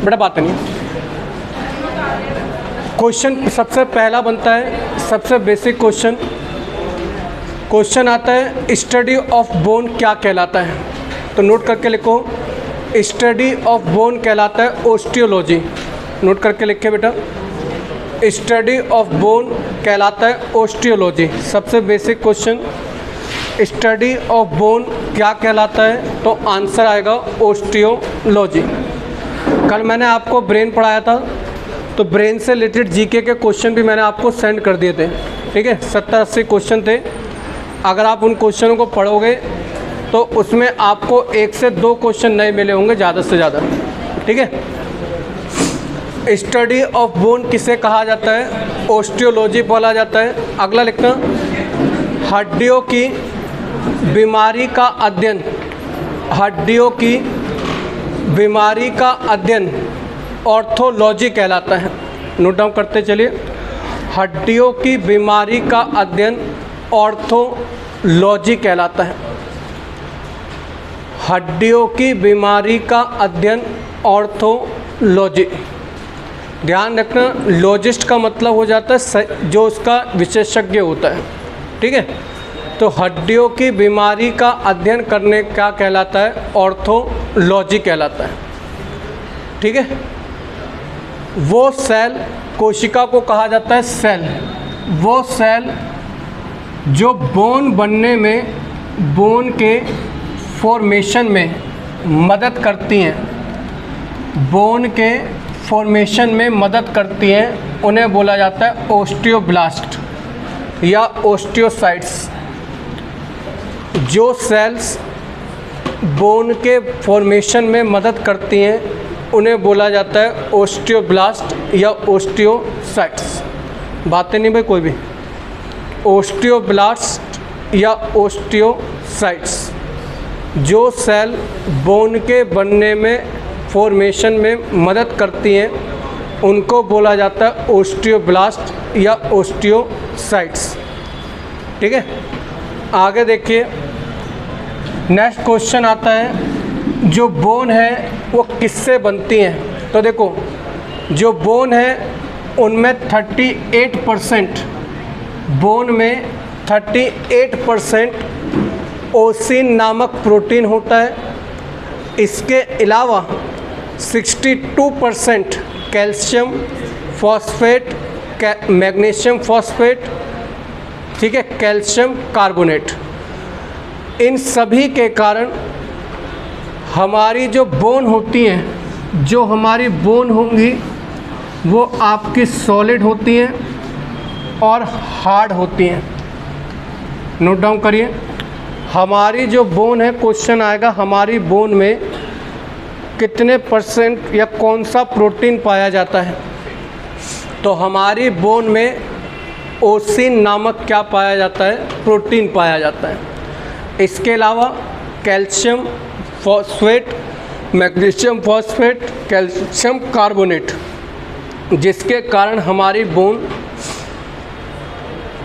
बड़ा बात नहीं। क्वेश्चन सबसे पहला बनता है, सबसे बेसिक क्वेश्चन आता है, स्टडी ऑफ बोन क्या कहलाता है? तो नोट करके लिखो, स्टडी ऑफ बोन कहलाता है ओस्टियोलॉजी। नोट करके लिखे बेटा, स्टडी ऑफ बोन कहलाता है ओस्टियोलॉजी। सबसे basic question, study of bone क्या कहलाता है? तो आंसर आएगा ओस्टियोलॉजी। कल मैंने आपको ब्रेन पढ़ाया था, तो ब्रेन से रिलेटेड जीके के क्वेश्चन भी मैंने आपको सेंड कर दिए थे, ठीक है। 70-80 क्वेश्चन थे। अगर आप उन क्वेश्चनों को पढ़ोगे तो उसमें आपको 1 से 2 क्वेश्चन नए मिले होंगे ज़्यादा से ज़्यादा, ठीक है। स्टडी ऑफ बोन किसे कहा जाता है? ओस्टियोलॉजी बोला जाता है। अगला लिखना, हड्डियों की बीमारी का अध्ययन, हड्डियों की बीमारी का अध्ययन ऑर्थोलॉजी कहलाता है। नोट डाउन करते चलिए, हड्डियों की बीमारी का अध्ययन ऑर्थोलॉजी कहलाता है। हड्डियों की बीमारी का अध्ययन ऑर्थोलॉजी। ध्यान रखना, लॉजिस्ट का मतलब हो जाता है जो उसका विशेषज्ञ होता है, ठीक है। तो हड्डियों की बीमारी का अध्ययन करने क्या कहलाता है? ऑर्थोलॉजी कहलाता है, ठीक है। वो सेल, कोशिका को कहा जाता है सेल, वो सेल जो बोन बनने में, बोन के फॉर्मेशन में मदद करती हैं, बोन के फॉर्मेशन में मदद करती हैं, उन्हें बोला जाता है ओस्टियोब्लास्ट या ओस्टियोसाइट्स। जो सेल्स बोन के फॉर्मेशन में मदद करती हैं उन्हें बोला जाता है ओस्टियोब्लास्ट या ओस्टियोसाइट्स। बातें नहीं भाई कोई भी। ओस्टियोब्लास्ट या ओस्टियोसाइट्स, जो सेल बोन के बनने में, फॉर्मेशन में मदद करती हैं, उनको बोला जाता है ओस्टियोब्लास्ट या ओस्टियोसाइट्स, ठीक है। आगे देखिए, नेक्स्ट क्वेश्चन आता है, जो बोन है वो किससे बनती हैं? तो देखो, जो बोन है उनमें 38%, बोन में 38% ओसिन नामक प्रोटीन होता है। इसके अलावा 62% कैल्शियम फॉस्फेट, मैग्नीशियम फॉस्फेट, ठीक है, कैल्शियम कार्बोनेट। इन सभी के कारण हमारी जो बोन होती हैं, जो हमारी बोन होंगी वो आपकी सॉलिड होती हैं और हार्ड होती हैं। नोट डाउन करिए, हमारी जो बोन है, क्वेश्चन आएगा हमारी बोन में कितने % या कौन सा प्रोटीन पाया जाता है? तो हमारी बोन में ओसिन नामक क्या पाया जाता है? प्रोटीन पाया जाता है। इसके अलावा calcium phosphate, magnesium phosphate, calcium carbonate, जिसके कारण हमारी बोन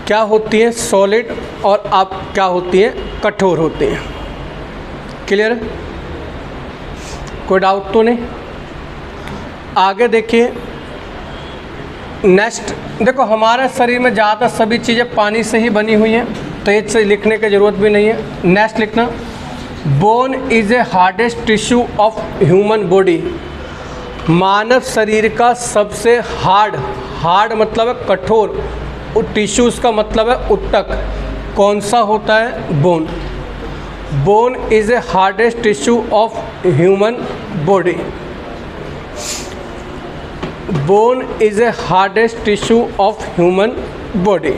क्या होती है? सॉलिड, और आप क्या होती हैं? कठोर होती हैं। क्लियर है? कोई डाउट तो नहीं? आगे देखिए, नेक्स्ट देखो, हमारे शरीर में ज़्यादातर सभी चीज़ें पानी से ही बनी हुई हैं, तो ये से लिखने की ज़रूरत भी नहीं है। नेक्स्ट लिखना, bone is a hardest tissue of human body. मानव शरीर का सबसे हार्ड मतलब है कठोर, टिश्यूज़ का मतलब है उत्तक, कौन सा होता है? Bone. Bone is a hardest tissue of human body. Bone is a hardest tissue of human body.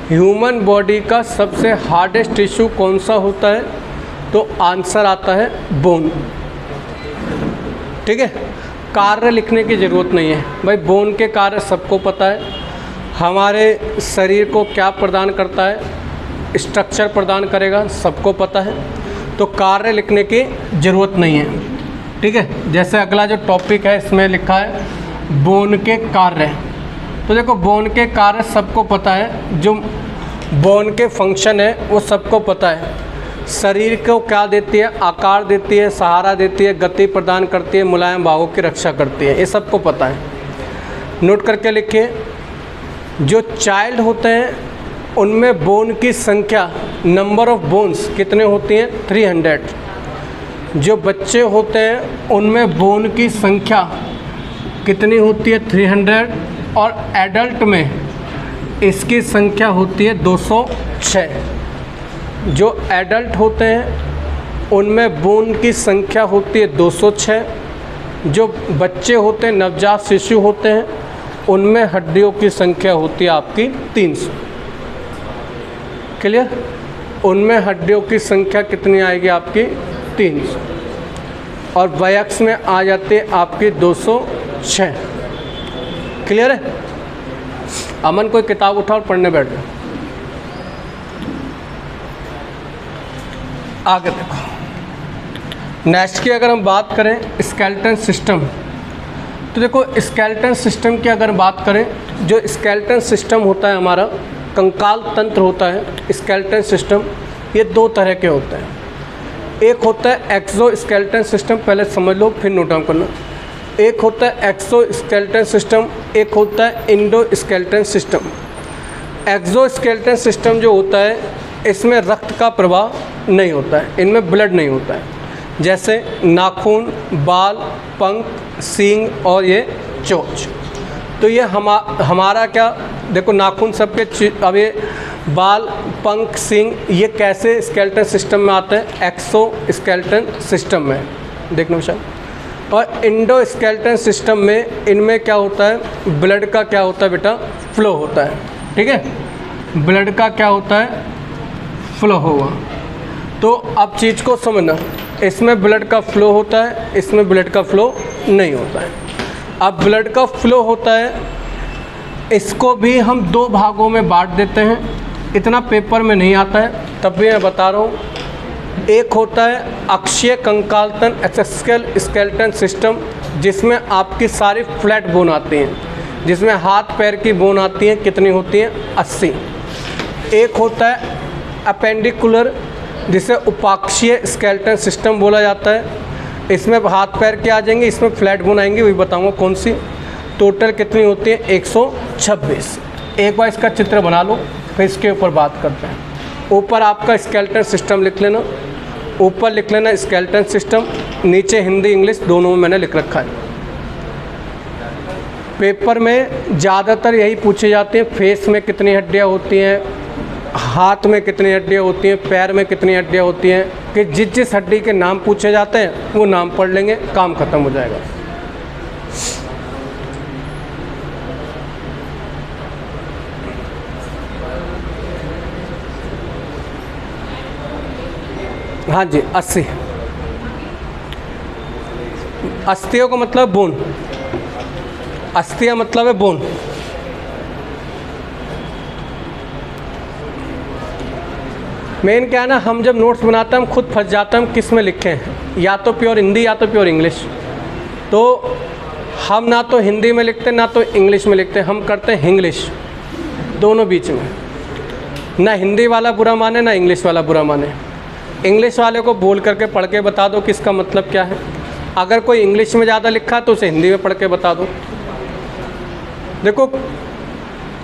Human body का सबसे हार्डेस्ट टिश्यू कौन सा होता है? तो आंसर आता है बोन, ठीक है। कार्य लिखने की ज़रूरत नहीं है भाई, बोन के कार्य सबको पता है। हमारे शरीर को क्या प्रदान करता है? स्ट्रक्चर प्रदान करेगा, सबको पता है, तो कार्य लिखने की ज़रूरत नहीं है, ठीक है। जैसे अगला जो टॉपिक है इसमें लिखा है बोन के कार्य। तो देखो, बोन के कार्य सबको पता है, जो बोन के फंक्शन है वो सबको पता है। शरीर को क्या देती है, आकार देती है, सहारा देती है, गति प्रदान करती है, मुलायम भागों की रक्षा करती है, ये सबको पता है। नोट करके लिखिए। जो चाइल्ड होते हैं उनमें बोन की संख्या, नंबर ऑफ बोन्स कितने होती हैं, 300। जो बच्चे होते हैं उनमें बोन की संख्या कितनी होती है, 300, और एडल्ट में इसकी संख्या होती है 206। जो एडल्ट होते हैं उनमें बोन की संख्या होती है 206। जो बच्चे होते हैं, नवजात शिशु होते हैं, उनमें हड्डियों की संख्या होती है आपकी 300। क्लियर? उनमें हड्डियों की संख्या कितनी आएगी आपकी, 300, और वयस्क में आ जाते हैं आपकी 206। क्लियर है? अमन कोई किताब उठा और पढ़ने बैठ जाओ। आगे देखो, नेक्स्ट की अगर हम बात करें स्केलेटन सिस्टम, तो देखो स्केलेटन सिस्टम की अगर बात करें, जो स्केलेटन सिस्टम होता है हमारा, कंकाल तंत्र होता है स्केलेटन सिस्टम, ये दो तरह के होते हैं। एक होता है एक्सो स्केलेटन सिस्टम, पहले समझ लो फिर नोट डाउन करना। एक होता है एक्सो स्केलेटन सिस्टम, एक होता है Indo skeleton system. Exoskeleton system जो होता है, इसमें रक्त का प्रवाह नहीं होता है, इनमें ब्लड नहीं होता है, जैसे नाखून, बाल, पंख, सींग और ये चोंच। तो ये हमारा क्या, देखो नाखून सबके, अब ये बाल, पंख, सींग, ये कैसे स्केलेटन सिस्टम में आते हैं, एक्सो स्केलेटन सिस्टम में, देखना विशाल। और इंडो स्केलेटन सिस्टम में इनमें क्या होता है, ब्लड का क्या होता है बेटा, फ्लो होता है। ठीक है, ब्लड का क्या होता है, फ्लो होगा। तो अब चीज़ को समझना, इसमें ब्लड का फ्लो होता है, इसमें ब्लड का फ्लो नहीं होता है। अब ब्लड का फ्लो होता है, इसको भी हम दो भागों में बांट देते हैं, इतना पेपर में नहीं आता है तब भी मैं बता रहा हूँ। एक होता है अक्षीय कंकालतन एक्सेक्सियल स्केलेटन सिस्टम, जिसमें आपकी सारी फ्लैट बोन आती हैं, जिसमें हाथ पैर की बोन आती हैं, कितनी होती हैं, 80। एक होता है अपेंडिकुलर, जिसे उपाक्षीय स्केलेटन सिस्टम बोला जाता है, इसमें हाथ पैर के आ जाएंगे, इसमें फ्लैट बोन आएंगी, वही बताऊंगा कौन सी। टोटल कितनी होती है, 126। एक बार इसका चित्र बना लो, फिर इसके ऊपर बात करते हैं। ऊपर आपका स्केलेटन सिस्टम लिख लेना, ऊपर लिख लेना स्केलेटन सिस्टम, नीचे हिंदी इंग्लिश दोनों में मैंने लिख रखा है। पेपर में ज़्यादातर यही पूछे जाते हैं, फेस में कितनी हड्डियाँ होती हैं, हाथ में कितनी हड्डियाँ होती हैं, पैर में कितनी हड्डियाँ होती हैं, कि जिस जिस हड्डी के नाम पूछे जाते हैं वो नाम पढ़ लेंगे, काम ख़त्म हो जाएगा। हाँ जी, 80। अस्थियों का मतलब बोन, अस्थियाँ मतलब है बोन। मेन क्या है ना, हम जब नोट्स बनाते हैं हम खुद फंस जाते हैं, हम किस में लिखे हैं, या तो प्योर हिंदी या तो प्योर इंग्लिश। तो हम ना तो हिंदी में लिखते ना तो इंग्लिश में लिखते, हम करते हैं इंग्लिश, दोनों बीच में। ना हिंदी वाला बुरा माने ना इंग्लिश वाला बुरा माने। इंग्लिश वाले को बोल करके पढ़ के बता दो कि इसका मतलब क्या है। अगर कोई इंग्लिश में ज़्यादा लिखा तो उसे हिंदी में पढ़ के बता दो। देखो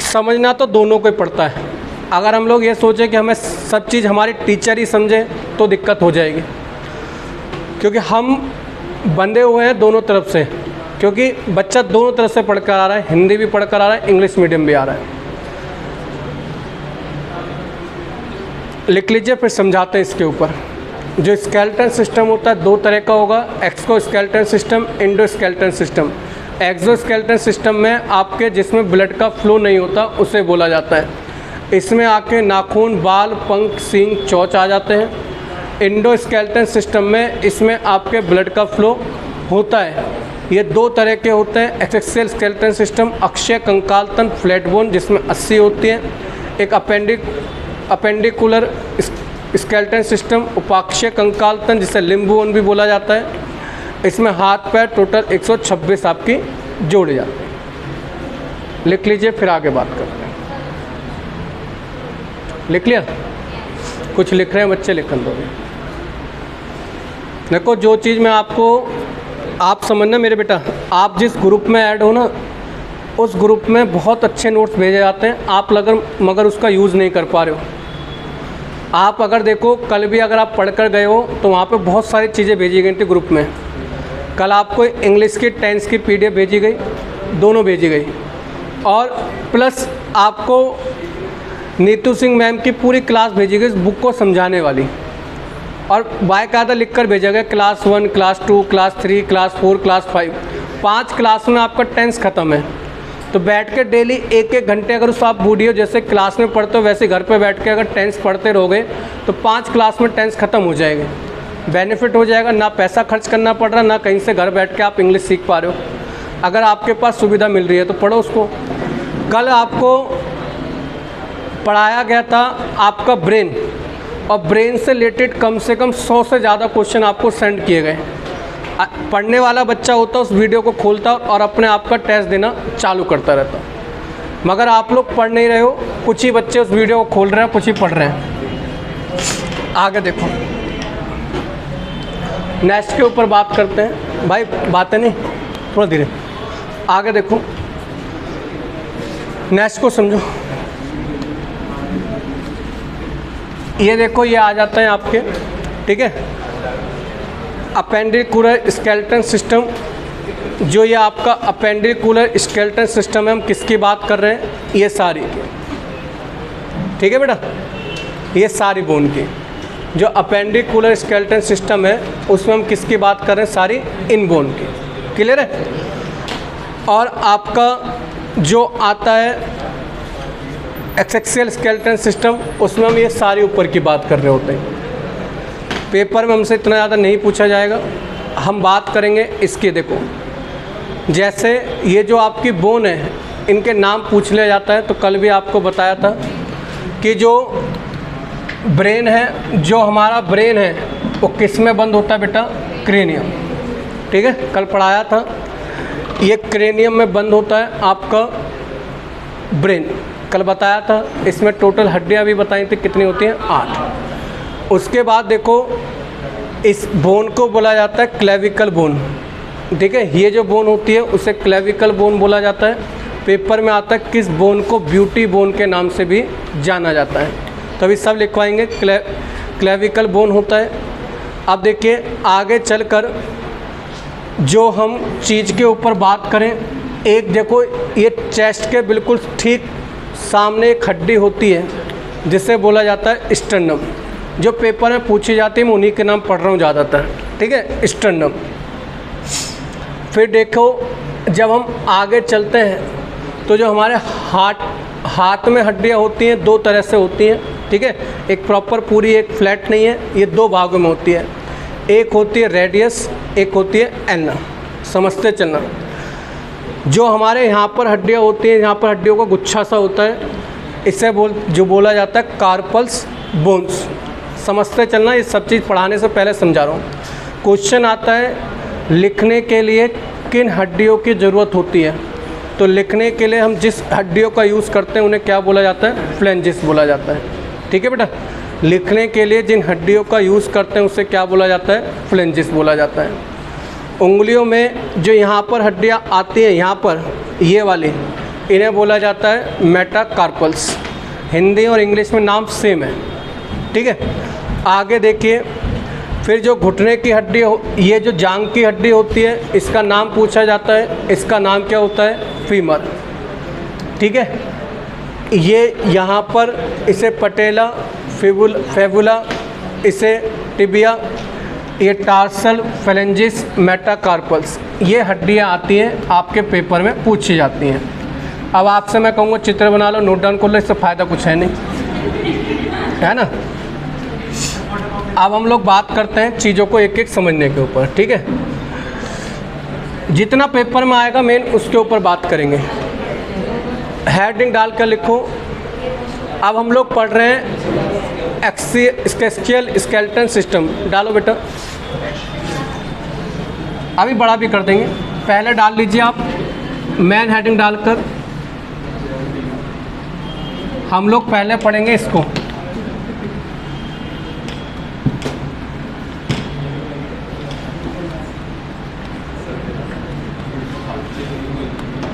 समझना तो दोनों को ही पड़ता है। अगर हम लोग ये सोचें कि हमें सब चीज़ हमारी टीचर ही समझे तो दिक्कत हो जाएगी, क्योंकि हम बंधे हुए हैं दोनों तरफ से, क्योंकि बच्चा दोनों तरफ से पढ़कर आ रहा है, हिंदी भी पढ़कर आ रहा है, इंग्लिश मीडियम भी आ रहा है। लिख लीजिए फिर समझाते हैं इसके ऊपर। जो स्केलेटन सिस्टम होता है दो तरह का होगा, exoskeleton system, endoskeleton system. Exoskeleton system में आपके जिसमें ब्लड का फ्लो नहीं होता उसे बोला जाता है। इसमें आके नाखून, बाल, पंख, सींग, चोंच आ जाते हैं। इंडो स्केलेटन सिस्टम में इसमें आपके ब्लड का फ्लो होता है। ये दो तरह के होते हैं, एक्सेक्सियल स्केलेटन सिस्टम, अक्षीय कंकाल तंत्र, फ्लैट बोन जिसमें 80 होती है। एक अपेंडिकुलर स्केलेटन सिस्टम, उपाक्षीय कंकाल तंत्र जिसे लिम्ब बोन भी बोला जाता है। इसमें हाथ पैर टोटल 126 आपकी जोड़े जाते हैं। लिख लीजिए फिर आगे बात करते हैं। लिख लिया? कुछ लिख रहे हैं बच्चे, लिखन दो। देखो जो चीज़ मैं आपको, आप समझना मेरे बेटा, आप जिस ग्रुप में ऐड हो ना, उस ग्रुप में बहुत अच्छे नोट्स भेजे जाते हैं, आप मगर उसका यूज़ नहीं कर पा रहे हो। आप अगर देखो, कल भी अगर आप पढ़ कर गए हो तो वहाँ पे बहुत सारी चीज़ें भेजी गई थी ग्रुप में। कल आपको इंग्लिश की टेंस की PDF भेजी गई, दोनों भेजी गई, और प्लस आपको नीतू सिंह मैम की पूरी क्लास भेजी गई इस बुक को समझाने वाली, और बाकायदा लिख कर भेजा गया class 1, class 2, class 3, class 4, class 5, 5 class में आपका टेंस ख़त्म है। तो बैठ के डेली 1-1 घंटे अगर उस आप वीडियो जैसे क्लास में पढ़ते हो वैसे घर पे बैठ के अगर टेंस पढ़ते रहोगे तो 5 क्लास में टेंस ख़त्म हो जाएगा। बेनिफिट हो जाएगा, ना पैसा खर्च करना पड़ रहा, ना कहीं से घर बैठ के आप इंग्लिश सीख पा रहे हो। अगर आपके पास सुविधा मिल रही है तो पढ़ो उसको। कल आपको पढ़ाया गया था आपका ब्रेन, और ब्रेन से रिलेटेड कम से कम 100 से ज़्यादा क्वेश्चन आपको सेंड किए गए। पढ़ने वाला बच्चा होता उस वीडियो को खोलता और अपने आप का टेस्ट देना चालू करता रहता, मगर आप लोग पढ़ नहीं रहे हो। कुछ ही बच्चे उस वीडियो को खोल रहे हैं, कुछ ही पढ़ रहे हैं। आगे देखो, नेक्स्ट के ऊपर बात करते हैं भाई, बातें नहीं, थोड़ा धीरे। आगे देखो, नेक्स्ट को समझो। ये देखो, ये आ जाता है आपके, ठीक है, अपेंडिकुलर स्केलेटन सिस्टम। जो ये आपका अपेंडिकुलर स्केलेटन सिस्टम है, हम किसकी बात कर रहे हैं? ये सारी, ठीक है बेटा, ये सारी बोन की जो अपेंडिकुलर स्केलेटन सिस्टम है उसमें हम किसकी बात कर रहे हैं? सारी इन बोन की। क्लियर है? और आपका जो आता है एक्सेक्सियल स्केलेटन सिस्टम, उसमें हम ये सारी ऊपर की बात कर रहे होते हैं। पेपर में हमसे इतना ज़्यादा नहीं पूछा जाएगा, हम बात करेंगे इसकी। देखो, जैसे ये जो आपकी बोन है, इनके नाम पूछ लिया जाता है। तो कल भी आपको बताया था कि जो ब्रेन है, जो हमारा ब्रेन है वो किस में बंद होता है बेटा? क्रेनियम, ठीक है, कल पढ़ाया था। ये क्रेनियम में बंद होता है आपका ब्रेन, कल बताया था। इसमें टोटल हड्डियाँ भी बताई थी कितनी होती हैं? 8। उसके बाद देखो, इस बोन को बोला जाता है क्लेविकल बोन, ठीक है। ये जो बोन होती है उसे क्लेविकल बोन बोला जाता है। पेपर में आता है किस बोन को? ब्यूटी बोन के नाम से भी जाना जाता है। तो अभी सब लिखवाएंगे, क्लेविकल बोन होता है। अब देखिए, आगे चलकर जो हम चीज़ के ऊपर बात करें, एक देखो, ये चेस्ट के बिल्कुल ठीक सामने एक हड्डी होती है जिसे बोला जाता है स्टर्नम। जो पेपर में पूछी जाती है मैं उन्हीं के नाम पढ़ रहा हूँ ज़्यादातर, ठीक है, स्टर्नम। फिर देखो, जब हम आगे चलते हैं तो जो हमारे हाथ में हड्डियाँ होती हैं 2 तरह से होती हैं, ठीक है। एक प्रॉपर पूरी, एक फ्लैट नहीं है, ये 2 भागों में होती है। एक होती है रेडियस, एक होती है एल्ना। समझते चलना, जो हमारे यहाँ पर हड्डियाँ होती हैं, यहाँ पर हड्डियों का गुच्छा सा होता है, इसे जो बोला जाता है कार्पल्स बोन्स। समझते चलना, ये सब चीज़ पढ़ाने से पहले समझा रहा हूँ। क्वेश्चन आता है, लिखने के लिए किन हड्डियों की ज़रूरत होती है? तो लिखने के लिए हम जिस हड्डियों का यूज़ करते हैं उन्हें क्या बोला जाता है? फ्लेंजिस बोला जाता है, ठीक है बेटा। लिखने के लिए जिन हड्डियों का यूज़ करते हैं उसे क्या बोला जाता है? फ्लेंजिस बोला जाता है। उंगलियों में जो यहाँ पर हड्डियाँ आती हैं, यहाँ पर ये वाली, इन्हें बोला जाता है मेटाकार्पल्स। हिंदी और इंग्लिश में नाम सेम है, ठीक है। आगे देखिए, फिर जो घुटने की हड्डी ये जो जांघ की हड्डी होती है, इसका नाम पूछा जाता है। इसका नाम क्या होता है? फीमर, ठीक है। ये यहाँ पर इसे पटेला, फेबुला, इसे टिबिया, ये टार्सल, फेलेंजिस, मेटाकार्पल्स, ये हड्डियाँ आती हैं आपके पेपर में पूछी जाती हैं। अब आपसे मैं कहूँगा चित्र बना लो, नोट डाउन कर लो, इससे फ़ायदा कुछ है नहीं, है ना। अब हम लोग बात करते हैं चीज़ों को एक एक समझने के ऊपर, ठीक है। जितना पेपर में आएगा मेन उसके ऊपर बात करेंगे। हेडिंग डाल कर लिखो। अब हम लोग पढ़ रहे हैं एक्सेक्सियल स्केलेटन सिस्टम। डालो बेटा, अभी बड़ा भी कर देंगे, पहले डाल लीजिए आप मेन हेडिंग डालकर। हम लोग पहले पढ़ेंगे इसको,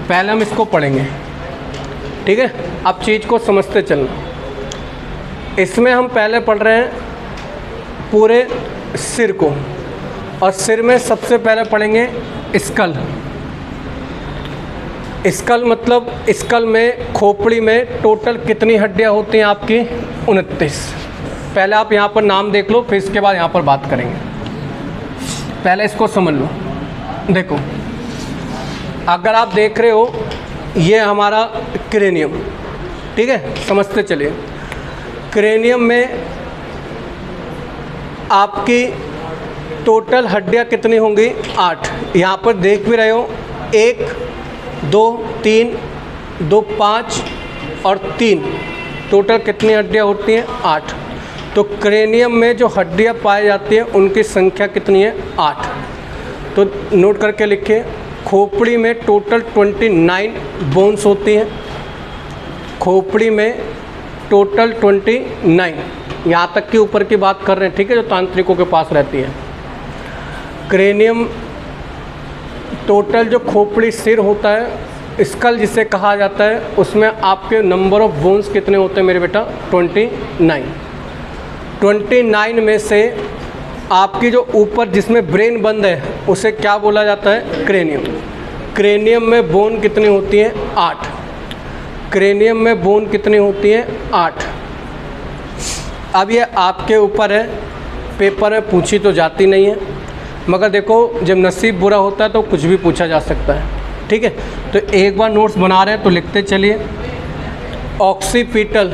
पहले हम इसको पढ़ेंगे, ठीक है। अब चीज़ को समझते चलना। इसमें हम पहले पढ़ रहे हैं पूरे सिर को, और सिर में सबसे पहले पढ़ेंगे स्कल। स्कल मतलब स्कल में, खोपड़ी में टोटल कितनी हड्डियां होती हैं आपकी? 29। पहले आप यहाँ पर नाम देख लो, फिर इसके बाद यहाँ पर बात करेंगे। पहले इसको समझ लो। देखो, अगर आप देख रहे हो ये हमारा क्रेनियम, ठीक है, समझते चलिए। क्रेनियम में आपकी टोटल हड्डियां कितनी होंगी? 8। यहाँ पर देख भी रहे हो, 1 2 3 2 5 और 3, टोटल कितनी हड्डियां होती हैं? 8। तो क्रेनियम में जो हड्डियां पाई जाती हैं उनकी संख्या कितनी है? 8। तो नोट करके लिखिए, खोपड़ी में टोटल 29 बोन्स होती हैं। खोपड़ी में टोटल 29, यहाँ तक के ऊपर की बात कर रहे हैं, ठीक है, जो तांत्रिकों के पास रहती है। क्रेनियम टोटल जो खोपड़ी सिर होता है, स्कल जिसे कहा जाता है, उसमें आपके नंबर ऑफ बोन्स कितने होते हैं मेरे बेटा? 29। 29 में से आपकी जो ऊपर जिसमें ब्रेन बंद है उसे क्या बोला जाता है? क्रेनियम। क्रेनियम में बोन कितनी होती हैं? 8। क्रेनियम में बोन कितनी होती हैं? 8। अब ये आपके ऊपर है, पेपर में पूछी तो जाती नहीं है, मगर देखो जब नसीब बुरा होता है तो कुछ भी पूछा जा सकता है, ठीक है। तो एक बार नोट्स बना रहे हैं तो लिखते चलिए। ऑक्सीपिटल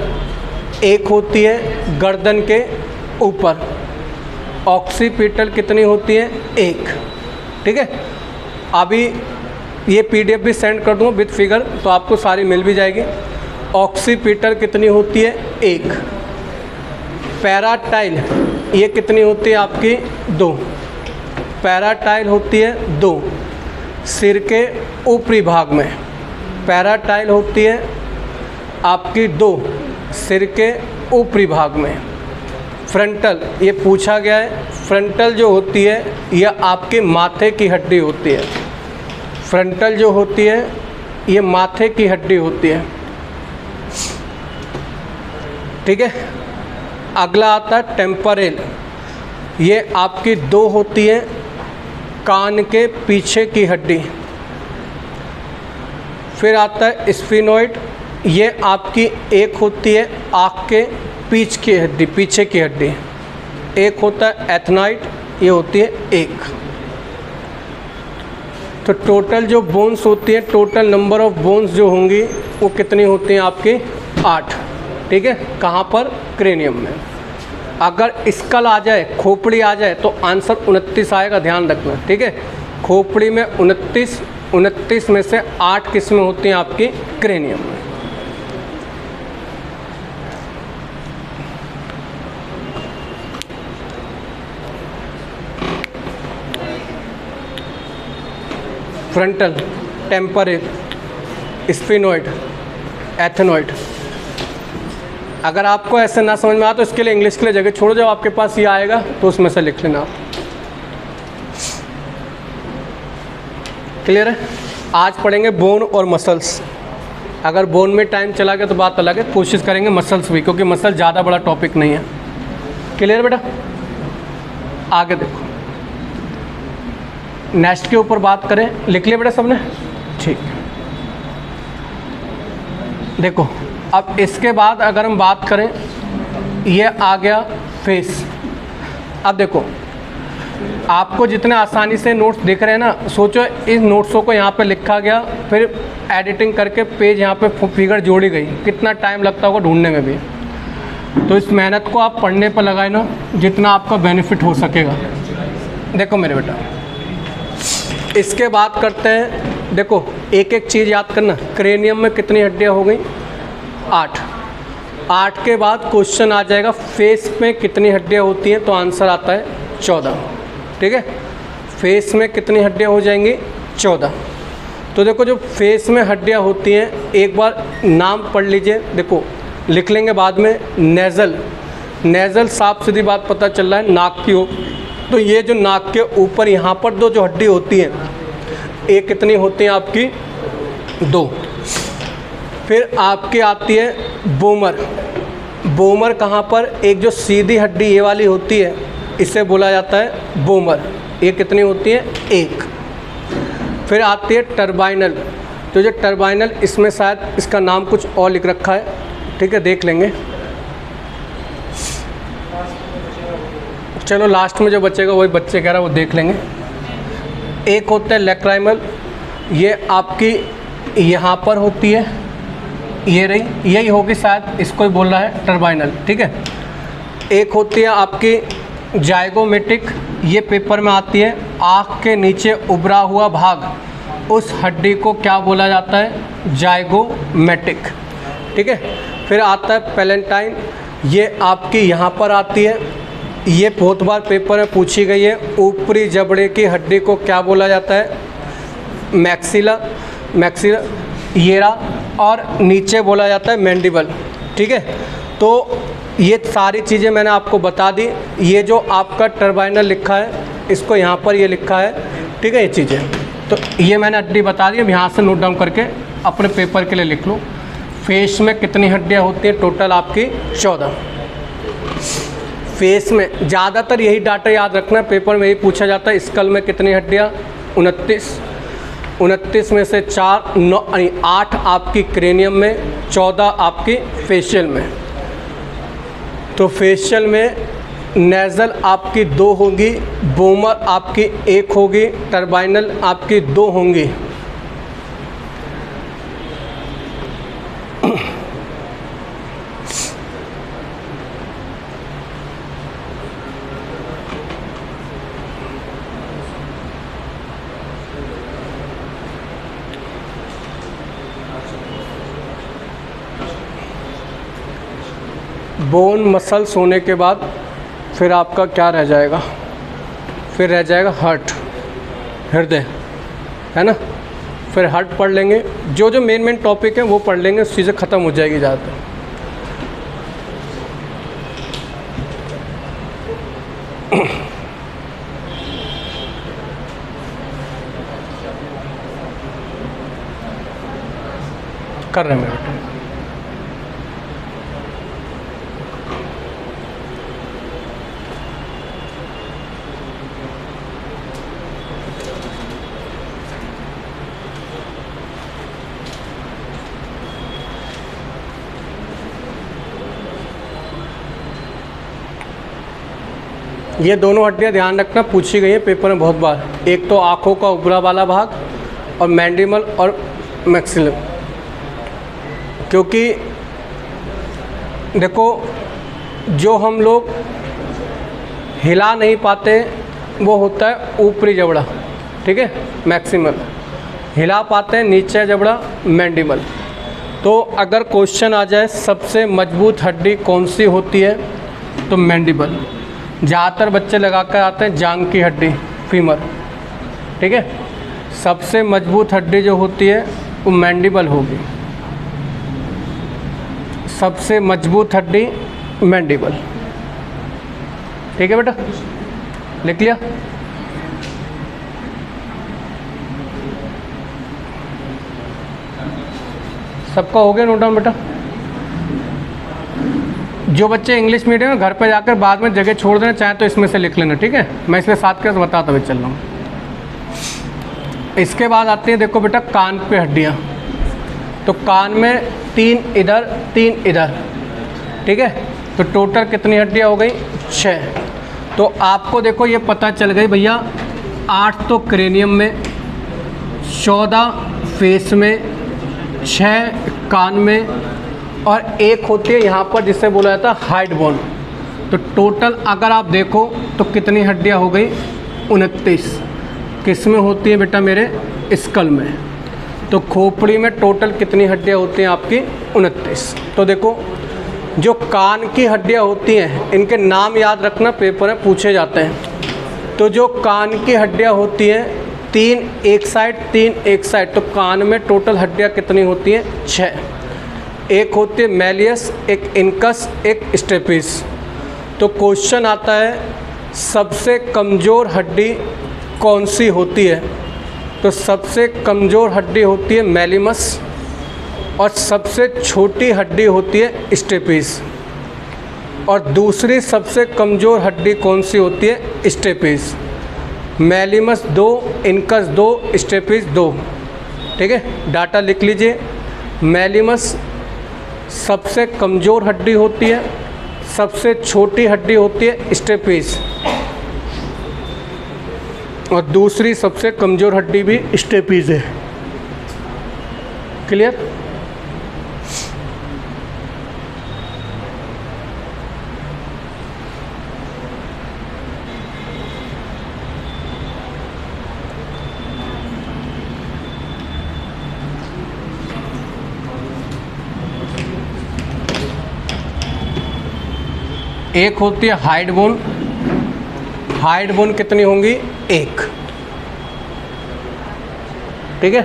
एक होती है गर्दन के ऊपर, ऑक्सीपिटल कितनी होती है? 1, ठीक है। अभी ये PDF भी सेंड कर दूँगा विद फिगर, तो आपको सारी मिल भी जाएगी। ऑक्सीपिटल कितनी होती है? 1। पैराटाइल ये कितनी होती है आपकी? 2। पैराटाइल होती है 2 सिर के ऊपरी भाग में। पैराटाइल होती है आपकी 2 सिर के ऊपरी भाग में। फ्रंटल ये पूछा गया है, फ्रंटल जो होती है यह आपके माथे की हड्डी होती है। फ्रंटल जो होती है ये माथे की हड्डी होती है, ठीक है। अगला आता है टेम्परेल, ये आपकी 2 होती है कान के पीछे की हड्डी। फिर आता है स्फिनोइड, ये आपकी 1 होती है आँख के पीछ की हड्डी, पीछे की हड्डी। 1 होता है एथनाइड, ये होती है 1। तो टोटल जो बोन्स होती है, टोटल नंबर ऑफ बोन्स जो होंगी वो कितनी होती हैं आपकी? 8, ठीक है। कहाँ पर? क्रेनियम में। अगर स्कल आ जाए, खोपड़ी आ जाए, तो आंसर 29 आएगा, ध्यान रखना, ठीक है। खोपड़ी में 29 में से 8 किस्में होती हैं आपकी क्रेनियम में। Frontal, temporal, sphenoid, ethmoid. अगर आपको ऐसे ना समझ में आया तो इसके लिए इंग्लिश के लिए जगह छोड़ो, जब आपके पास ये आएगा तो उसमें से लिख लेना आप। क्लियर है? आज पढ़ेंगे बोन और मसल्स। अगर बोन में टाइम चला गया तो बात अलग है, कोशिश करेंगे मसल्स भी, क्योंकि मसल ज़्यादा बड़ा टॉपिक नहीं है। क्लियर बेटा? आगे देखो, नेक्स्ट के ऊपर बात करें। लिख लिया बेटा सबने? ठीक। देखो अब इसके बाद अगर हम बात करें, ये आ गया फेस। अब देखो आपको जितने आसानी से नोट्स दिख रहे हैं ना, सोचो इन नोट्सों को यहाँ पे लिखा गया, फिर एडिटिंग करके पेज यहाँ पे फिगर जोड़ी गई, कितना टाइम लगता होगा ढूंढने में भी। तो इस मेहनत को आप पढ़ने पर लगाए ना, जितना आपका बेनिफिट हो सकेगा। देखो मेरे बेटा, इसके बात करते हैं। देखो एक एक चीज़ याद करना। क्रेनियम में कितनी हड्डियाँ हो गई? 8। 8 के बाद क्वेश्चन आ जाएगा फेस में कितनी हड्डियाँ होती हैं, तो आंसर आता है 14। ठीक है, फेस में कितनी हड्डियाँ हो जाएंगी? 14। तो देखो जो फेस में हड्डियाँ होती हैं, एक बार नाम पढ़ लीजिए। देखो लिख लेंगे बाद में। नेज़ल, नेज़ल साफ सीधी बात पता चल रहा है नाक की हो, तो ये जो नाक के ऊपर यहाँ पर दो जो हड्डी होती है, एक कितनी होती हैं आपकी 2। फिर आपकी आती है बोमर। बोमर कहाँ पर, एक जो सीधी हड्डी ये वाली होती है इसे बोला जाता है बोमर, ये कितनी होती है 1। फिर आती है टर्बाइनल। तो जो टर्बाइनल, इसमें शायद इसका नाम कुछ और लिख रखा है, ठीक है, देख लेंगे। चलो लास्ट में जो बचेगा वही बच्चे कह रहा है वो देख लेंगे। एक होता है लैक्राइमल, ये आपकी यहाँ पर होती है, ये रही, यही होगी शायद, इसको ही बोल रहा है टर्बाइनल, ठीक है। एक होती है आपकी जाइगोमेटिक, ये पेपर में आती है, आँख के नीचे उभरा हुआ भाग, उस हड्डी को क्या बोला जाता है, जाइगोमेटिक, ठीक है। फिर आता है पैलेंटाइन, ये आपकी यहाँ पर आती है, ये बहुत बार पेपर में पूछी गई है, ऊपरी जबड़े की हड्डी को क्या बोला जाता है, मैक्सिला, येरा, और नीचे बोला जाता है मैंडिबल, ठीक है। तो ये सारी चीज़ें मैंने आपको बता दी। ये जो आपका टर्बाइनल लिखा है, इसको यहाँ पर ये लिखा है, ठीक है, ये चीज़ें, तो ये मैंने हड्डी बता दी। अब यहाँ से नोट डाउन करके अपने पेपर के लिए लिख लो। फेस में कितनी हड्डियाँ होती हैं, टोटल आपकी 14। फेस में ज़्यादातर यही डाटा याद रखना, पेपर में यही पूछा जाता है। स्कल में कितनी हड्डियाँ, 29 में से 8 आपकी क्रेनियम में, 14 आपकी फेशियल में। तो फेशियल में नेज़ल आपकी 2 होगी, बोमर आपकी 1 होगी, टर्बाइनल आपकी 2 होंगी। बोन मसल्स होने के बाद फिर आपका क्या रह जाएगा, फिर रह जाएगा हार्ट, हृदय, है ना। फिर हार्ट पढ़ लेंगे, जो जो मेन टॉपिक है वो पढ़ लेंगे, उस चीज़ें ख़त्म हो जाएगी ज़्यादातर। कर रहे हैं मेरे बेटे। ये दोनों हड्डियाँ ध्यान रखना, पूछी गई है पेपर में बहुत बार। एक तो आँखों का ऊपरा वाला भाग और मैंडिबल और मैक्सिलम। क्योंकि देखो, जो हम लोग हिला नहीं पाते वो होता है ऊपरी जबड़ा, ठीक है, मैक्सिमल। हिला पाते हैं नीचे जबड़ा, मैंडिबल। तो अगर क्वेश्चन आ जाए सबसे मजबूत हड्डी कौन सी होती है, तो मैंडिबल। ज़्यादातर बच्चे लगा कर आते हैं जांघ की हड्डी, फीमर, ठीक है। सबसे मजबूत हड्डी जो होती है वो मैंडिबल होगी, सबसे मजबूत हड्डी मैंडिबल, ठीक है बेटा, लिख लिया। सबका हो गया नोट डाउन बेटा। जो बच्चे इंग्लिश मीडियम में घर पे जाकर बाद में जगह छोड़ देना चाहें तो इसमें से लिख लेना, ठीक है। मैं इसमें साथ के बताता हुए चल रहा हूँ। इसके बाद आती है, देखो बेटा, कान पे हड्डियाँ। तो कान में 3 इधर 3 इधर, ठीक है। तो टोटल कितनी हड्डियाँ हो गई, 6। तो आपको देखो ये पता चल गई भैया, 8 तो क्रेनियम में, 14 फेस में, 6 कान में, और 1 होती है यहाँ पर जिसे बोला जाता है हाइड बोन। तो टोटल अगर आप देखो तो कितनी हड्डियाँ हो गई, 29। किस में होती है बेटा, मेरे स्कल में। तो खोपड़ी में टोटल कितनी हड्डियाँ होती हैं आपकी, 29। तो देखो, जो कान की हड्डियाँ होती हैं इनके नाम याद रखना, पेपर में पूछे जाते हैं। तो जो कान की हड्डियाँ होती हैं, 3 एक साइड 3 एक साइड, तो कान में टोटल हड्डियाँ कितनी होती हैं, 6। एक होती है मैलियस, एक इनकस, एक स्टेपिस। तो क्वेश्चन आता है सबसे कमज़ोर हड्डी कौन सी होती है, तो सबसे कमज़ोर हड्डी होती है मेलिमस और सबसे छोटी हड्डी होती है स्टेपीज। और दूसरी सबसे कमज़ोर हड्डी कौन सी होती है? स्टेपीज। Malleus 2, incus 2, stapes 2। ठीक है, डाटा लिख लीजिए। मेलिमस सबसे कमज़ोर हड्डी होती है, सबसे छोटी हड्डी होती है स्टेपीज, और दूसरी सबसे कमज़ोर हड्डी भी स्टेपीज है। क्लियर? एक होती है हाइड बोन। हाइड बोन कितनी होंगी? 1। ठीक है,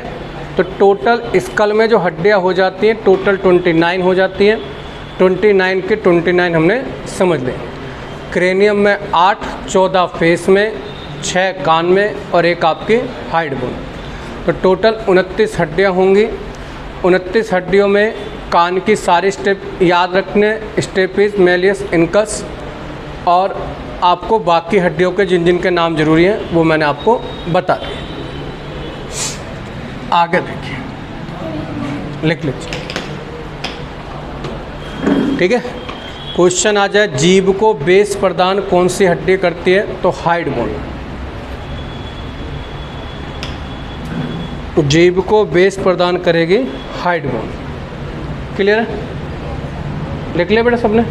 तो टोटल स्कल में जो हड्डियाँ हो जाती हैं टोटल 29 हो जाती हैं। 29 के 29 हमने समझ लें। क्रेनियम में 8, 14 फेस में, 6 कान में और 1 आपकी हाइड बोन। तो टोटल 29 हड्डियाँ होंगी। 29 हड्डियों में कान की सारी स्टेप याद रखने, स्टेपिस, मेलियस, इनकस, और आपको बाकी हड्डियों के जिन जिन के नाम जरूरी हैं वो मैंने आपको बता दिए। आगे देखिए, लिख लीजिए। ठीक है, क्वेश्चन आ जाए जीभ को बेस प्रदान कौन सी हड्डी करती है? तो हाइड बोन। जीभ को बेस प्रदान करेगी हाइड बोन। क्लियर है? लिख लिया बेटा सबने?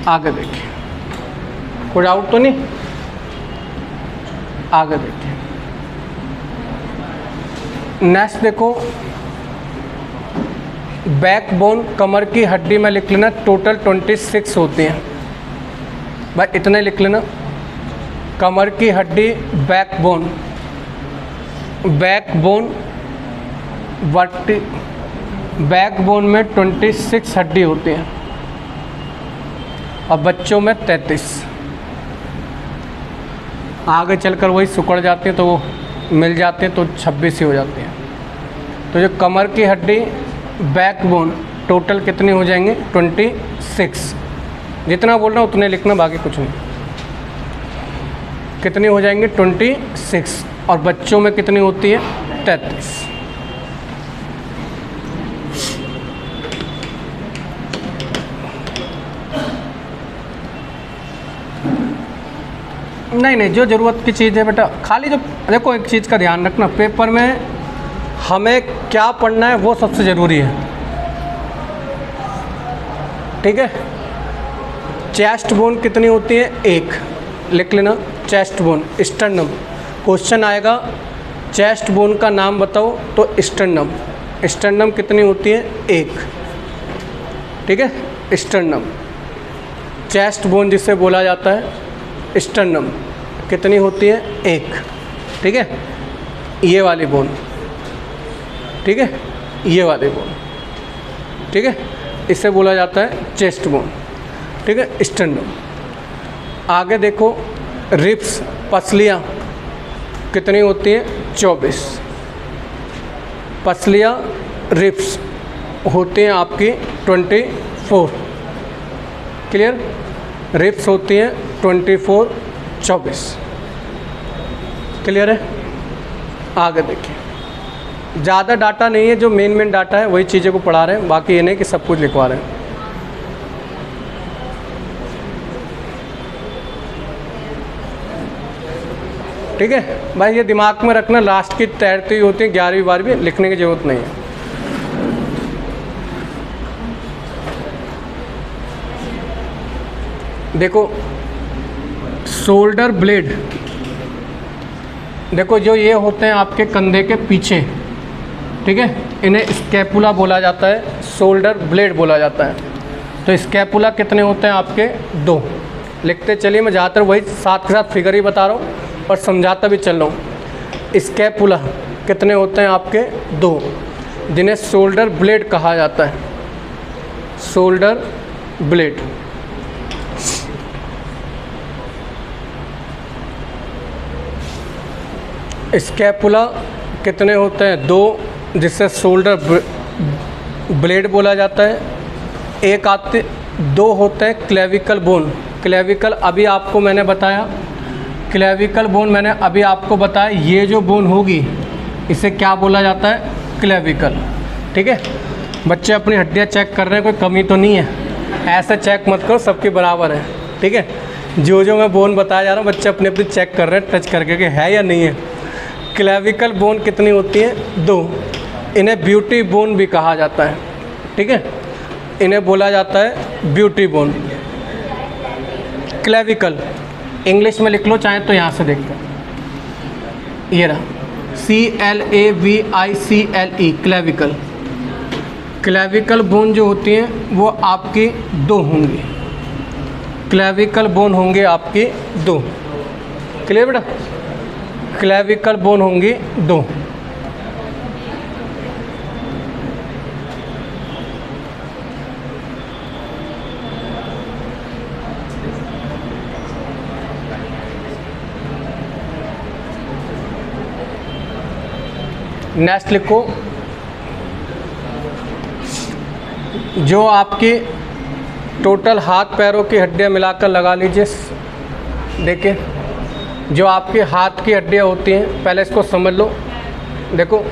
आगे देखिए, कोई डाउट तो नहीं? आगे देखिए, नेक्स्ट देखो, बैकबोन कमर की हड्डी में लिख लेना टोटल 26 होती हैं। भाई इतने लिख लेना। कमर की हड्डी बैकबोन, बैकबोन वर्टी, बैकबोन में 26 हड्डी होती हैं और बच्चों में 33। आगे चलकर वही सिकुड़ जाती हैं तो वो मिल जाते हैं तो 26 ही हो जाती हैं। तो जो कमर की हड्डी बैकबोन टोटल कितनी हो जाएंगे? 26। जितना बोल रहा हूँ उतने लिखना, बाकी कुछ नहीं। कितनी हो जाएंगे? 26। और बच्चों में कितनी होती है? 33। नहीं, जो ज़रूरत की चीज़ है बेटा, खाली जो देखो एक चीज़ का ध्यान रखना, पेपर में हमें क्या पढ़ना है वो सबसे ज़रूरी है। ठीक है, चेस्ट बोन कितनी होती है? 1। लिख लेना, चेस्ट बोन, स्टर्नम। क्वेश्चन आएगा चेस्ट बोन का नाम बताओ, तो स्टर्नम। स्टर्नम कितनी होती है? 1। ठीक है, स्टर्नम, चेस्ट बोन जिसे बोला जाता है स्टर्नम, कितनी होती है? 1। ठीक है, ये वाली बोन, ठीक है, ये वाली बोन, ठीक है, इसे बोला जाता है चेस्ट बोन। ठीक है, स्टर्नम। आगे देखो, रिब्स, पसलियाँ कितनी होती हैं? 24। पसलियाँ, रिब्स होती हैं आपकी 24। क्लियर? रिब्स होती हैं 24, 24। क्लियर है? आगे देखिए, ज़्यादा डाटा नहीं है, जो मेन डाटा है वही चीज़ों को पढ़ा रहे हैं, बाकी ये नहीं कि सब कुछ लिखवा रहे हैं। ठीक है भाई, ये दिमाग में रखना, लास्ट की तैरती होती है 11वीं 12वीं, लिखने की ज़रूरत नहीं है। देखो, शोल्डर ब्लेड, देखो जो ये होते हैं आपके कंधे के पीछे, ठीक है, इन्हें स्कैपुला बोला जाता है, शोल्डर ब्लेड बोला जाता है। तो स्कैपुला कितने होते हैं आपके? 2। लिखते चलिए, मैं ज़्यादातर वही साथ के साथ फिगर ही बता रहा हूँ और समझाता भी चल रहा हूँ। स्कैपुला कितने होते हैं आपके? 2, जिन्हें शोल्डर ब्लेड कहा जाता है, शोल्डर ब्लेड। स्कैपुला कितने होते हैं? 2, जिससे शोल्डर ब्लेड बोला जाता है। एक आते 2 होते हैं क्लेविकल बोन। क्लेविकल अभी आपको मैंने बताया, क्लेविकल बोन मैंने अभी आपको बताया, ये जो बोन होगी इसे क्या बोला जाता है? क्लेविकल। ठीक है, बच्चे अपनी हड्डियाँ चेक कर रहे हैं, कोई कमी तो नहीं है, ऐसे चेक मत करो, सबके बराबर है। ठीक है, जो मैं बोन बताया जा रहा हूँ बच्चे अपनी अपनी चेक कर रहे हैं टच करके कि है या नहीं है। क्लेविकल बोन कितनी होती है? 2। इन्हें ब्यूटी बोन भी कहा जाता है। ठीक है, इन्हें बोला जाता है ब्यूटी बोन। क्लेविकल इंग्लिश में लिख लो चाहे तो, यहाँ से देखते हैं, ये रहा CLAVICLE क्लेविकल। क्लेविकल बोन जो होती हैं वो आपकी 2 होंगी। क्लेविकल बोन होंगे आपकी 2। क्लियर बेटा? क्लेविकल बोन होंगी 2। नेक्स्ट लिखो, जो आपकी टोटल हाथ पैरों की हड्डियां मिलाकर लगा लीजिए। देखिए, जो आपके हाथ की हड्डियां होती हैं, पहले इसको समझ लो। देखो,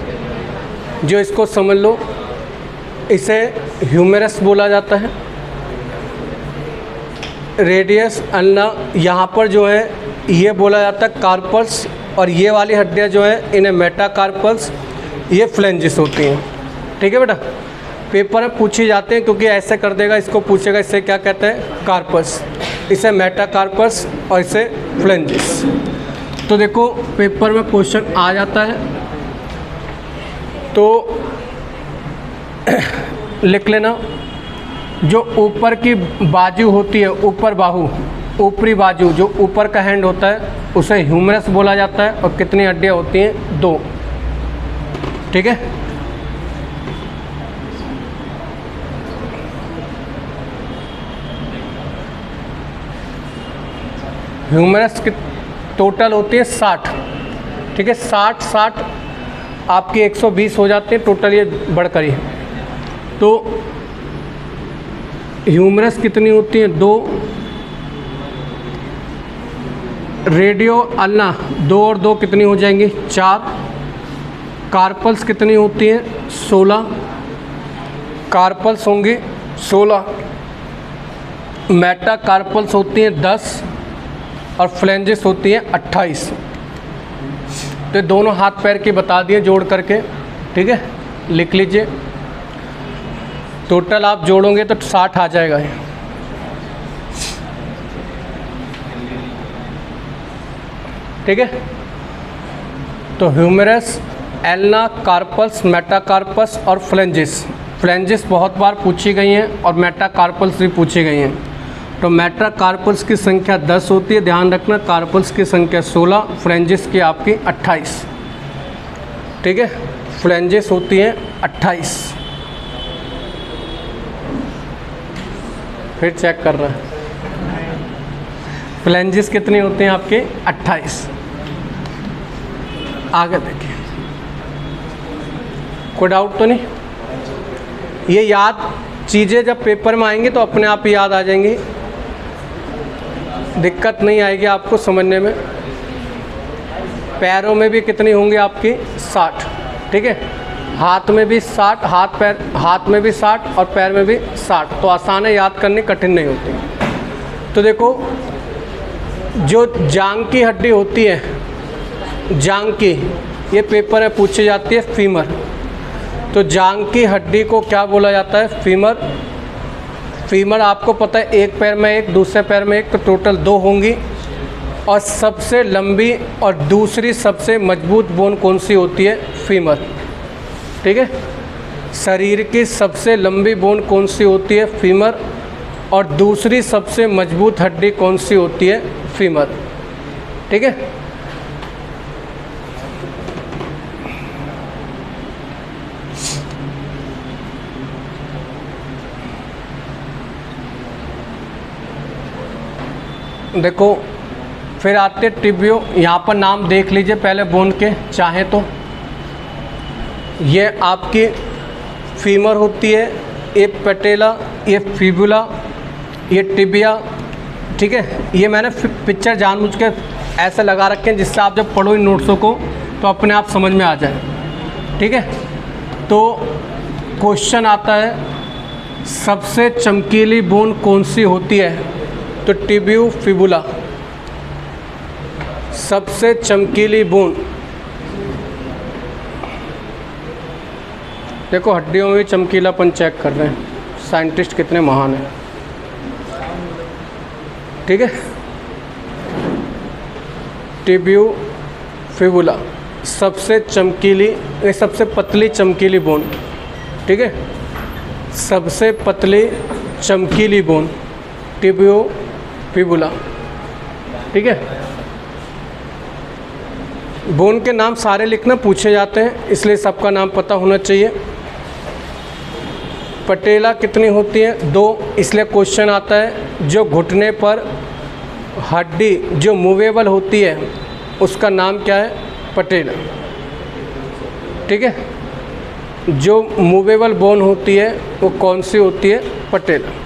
जो इसको समझ लो, इसे ह्यूमेरस बोला जाता है। रेडियस अल्ना, यहाँ पर जो है ये बोला जाता है कार्पल्स, और ये वाली हड्डियाँ जो हैं इन्हें मेटाकार्पल्स, ये फ्लेंजिस होती हैं। ठीक है बेटा, पेपर में पूछी जाते हैं क्योंकि ऐसे कर देगा, इसको पूछेगा इसे क्या कहते हैं? कार्पस, इसे मेटाकार्पस और इसे फ्लेंजिस। तो देखो पेपर में क्वेश्चन आ जाता है तो लिख लेना, जो ऊपर की बाजू होती है, ऊपर बाहु, ऊपरी बाजू, जो ऊपर का हैंड होता है उसे ह्यूमरस बोला जाता है। और कितनी हड्डियाँ होती हैं? 2। ठीक है, ह्यूमरस की टोटल होती है 60। ठीक है, 60 आपकी 120 हो जाती है टोटल, ये बढ़कर ही। तो ह्यूमरस कितनी होती है? 2। रेडियो अल्ना 2 और 2 कितनी हो जाएंगी? 4। कार्पल्स कितनी होती हैं? 16। कार्पल्स होंगी 16। मेटाकार्पल्स होती हैं 10 और फ्लेंजिस होती हैं 28। तो दोनों हाथ पैर की बता दिए जोड़ करके। ठीक है, लिख लीजिए, टोटल आप जोड़ोगे तो 60 आ जाएगा ये। ठीक है, तो ह्यूमरस, एल्ना, कार्पल्स, मेटाकार्पस और फ्लेंजिस। फ्लेंजिस बहुत बार पूछी गई हैं और मेटाकार्पल्स भी पूछी गई हैं। तो मेटाकार्पल्स की संख्या 10 होती है, ध्यान रखना। कार्पल्स की संख्या 16, फ्लेंजिस की आपकी 28। ठीक है, फ्लेंजिस होती हैं 28। फिर चेक कर रहे हैं, फ्लेंजिस कितनी होती हैं आपके? 28। आगे देखिए, कोई डाउट तो नहीं? ये याद चीज़ें जब पेपर में आएंगी तो अपने आप ही याद आ जाएंगी, दिक्कत नहीं आएगी आपको समझने में। पैरों में भी कितनी होंगी आपकी? 60। ठीक है, हाथ में भी 60, हाथ में भी 60 और पैर में भी 60। तो आसान है, याद करनी कठिन नहीं होती। तो देखो, जो जांग की हड्डी होती है, जांग की, ये पेपर में पूछी जाती है फीमर। तो जांग की हड्डी को क्या बोला जाता है? फीमर। फीमर आपको पता है, एक पैर में एक, दूसरे पैर में एक, तो टोटल 2 होंगी। और सबसे लंबी और दूसरी सबसे मजबूत बोन कौन सी होती है? फीमर। ठीक है, शरीर की सबसे लंबी बोन कौन सी होती है? फीमर। और दूसरी सबसे मजबूत हड्डी कौन सी होती है? फीमर। ठीक है, देखो फिर आते टिबियो, यहाँ पर नाम देख लीजिए पहले बोन के चाहे तो। ये आपकी फीमर होती है, ये पेटेला, ये फिबुला, ये टिबिया, ठीक है। ये मैंने पिक्चर जानबूझ के ऐसे लगा रखे हैं जिससे आप जब पढ़ो इन नोट्सों को तो अपने आप समझ में आ जाए, ठीक है। तो क्वेश्चन आता है सबसे चमकीली बोन कौन सी होती है, तो टिबियो फिबुला सबसे चमकीली बोन। देखो हड्डियों में चमकीलापन चेक कर रहे हैं, साइंटिस्ट कितने महान हैं, ठीक है। टिबियो फिबुला सबसे चमकीली, सबसे पतली चमकीली बोन, ठीक है। सबसे पतली चमकीली बोन टिबियो फिबुला, ठीक है। बोन के नाम सारे लिखना पूछे जाते हैं, इसलिए सबका नाम पता होना चाहिए। पटेला कितनी होती है, 2, इसलिए क्वेश्चन आता है जो घुटने पर हड्डी जो मूवेबल होती है उसका नाम क्या है, पटेला, ठीक है। जो मूवेबल बोन होती है वो कौन सी होती है, पटेला।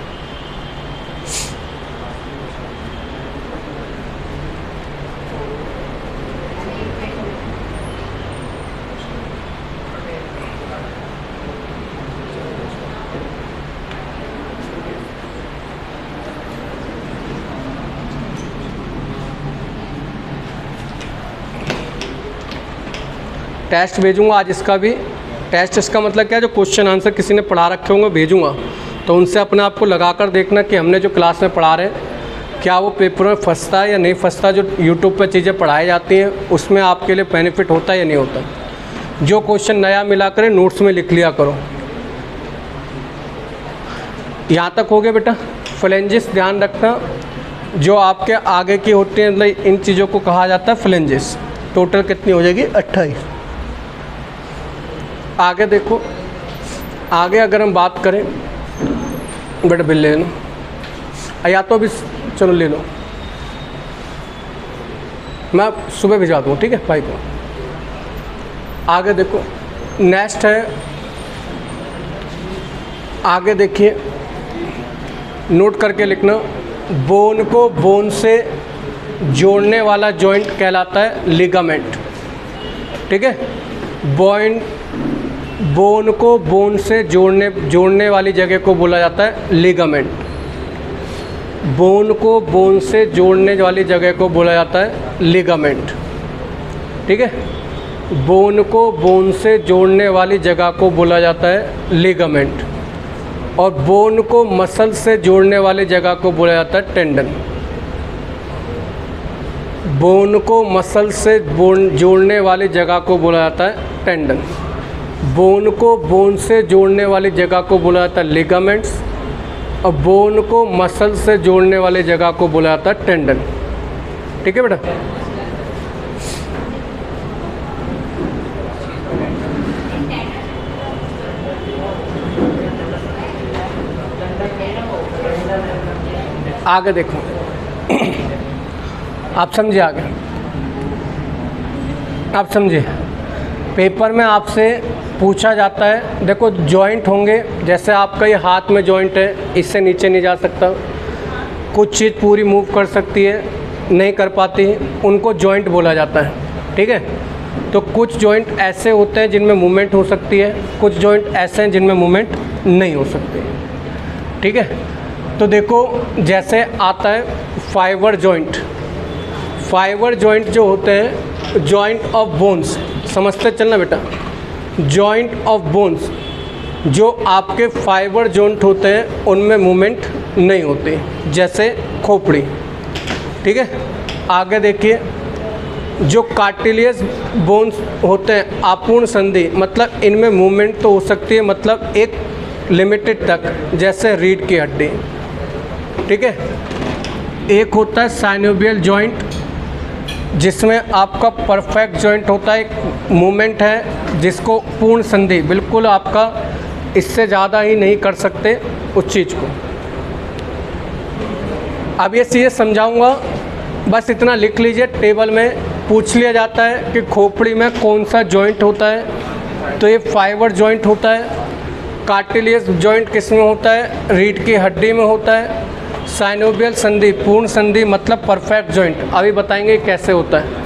टेस्ट भेजूंगा आज इसका भी। टेस्ट इसका मतलब क्या है, जो क्वेश्चन आंसर किसी ने पढ़ा रखे होंगे भेजूंगा, तो उनसे अपने आप को लगा कर देखना कि हमने जो क्लास में पढ़ा रहे हैं क्या वो पेपर में फंसता है या नहीं फंसता। जो यूट्यूब पर चीज़ें पढ़ाई जाती हैं उसमें आपके लिए बेनिफिट होता है या नहीं होता। जो क्वेश्चन नया मिला करें नोट्स में लिख लिया करो। यहाँ तक हो गया बेटा। फ्लेंजिस ध्यान रखना, जो आपके आगे की होती हैं, मतलब इन चीज़ों को कहा जाता है फ्लेंजिस। टोटल कितनी हो जाएगी, 28। आगे देखो, आगे अगर हम बात करें, बेटा बिल ले लो, या तो अभी चलो ले लो, मैं सुबह भिजवा दूँ, ठीक है भाई को। आगे देखो, नेक्स्ट है, आगे देखिए, नोट करके लिखना, बोन को बोन से जोड़ने वाला जॉइंट कहलाता है लिगामेंट, ठीक है। बोन को बोन से जोड़ने वाली जगह को बोला जाता है लिगामेंट। बोन को बोन से जोड़ने वाली जगह को बोला जाता है लिगामेंट, ठीक है। बोन को बोन से जोड़ने वाली जगह को बोला जाता है लिगामेंट, और बोन को मसल से जोड़ने वाली जगह को बोला जाता है टेंडन। बोन को मसल से जोड़ने वाली जगह को बोला जाता है टेंडन। बोन को बोन से जोड़ने वाली जगह को बोला जाता है लिगामेंट्स, और बोन को मसल से जोड़ने वाली जगह को बोला जाता है टेंडन, ठीक है बेटा। आगे देखो, आप समझे, आगे आप समझे। पेपर में आपसे पूछा जाता है, देखो जॉइंट होंगे, जैसे आपका ये हाथ में जॉइंट है, इससे नीचे नहीं जा सकता। कुछ चीज़ पूरी मूव कर सकती है, नहीं कर पाती, उनको जॉइंट बोला जाता है, ठीक है। तो कुछ जॉइंट ऐसे होते हैं जिनमें मूवमेंट हो सकती है, कुछ जॉइंट ऐसे हैं जिनमें मूवमेंट नहीं हो सकती, ठीक है। तो देखो जैसे आता है फाइबर जॉइंट। फाइबर जॉइंट जो होते हैं, जॉइंट ऑफ बोन्स, समझते चलना बेटा। जॉइंट ऑफ बोन्स, जो आपके फाइबर जॉइंट होते हैं उनमें मूवमेंट नहीं होती, जैसे खोपड़ी, ठीक है। आगे देखिए, जो कार्टिलियस बोन्स होते हैं, आपूर्ण संधि, मतलब इनमें मूवमेंट तो हो सकती है, मतलब एक लिमिटेड तक, जैसे रीढ़ की हड्डी, ठीक है। एक होता है साइनोवियल जॉइंट, जिसमें आपका परफेक्ट जॉइंट होता है, एक मूवमेंट है जिसको पूर्ण संधि, बिल्कुल आपका इससे ज़्यादा ही नहीं कर सकते उस चीज़ को। अब ये चीज़ें समझाऊंगा बस इतना लिख लीजिए, टेबल में पूछ लिया जाता है कि खोपड़ी में कौन सा जॉइंट होता है, तो ये फाइबर जॉइंट होता है। कार्टिलियस जॉइंट किस में होता है? रीढ़ की हड्डी में होता है। साइनोवियल संधि, पूर्ण संधि मतलब परफेक्ट जॉइंट, अभी बताएंगे कैसे होता है।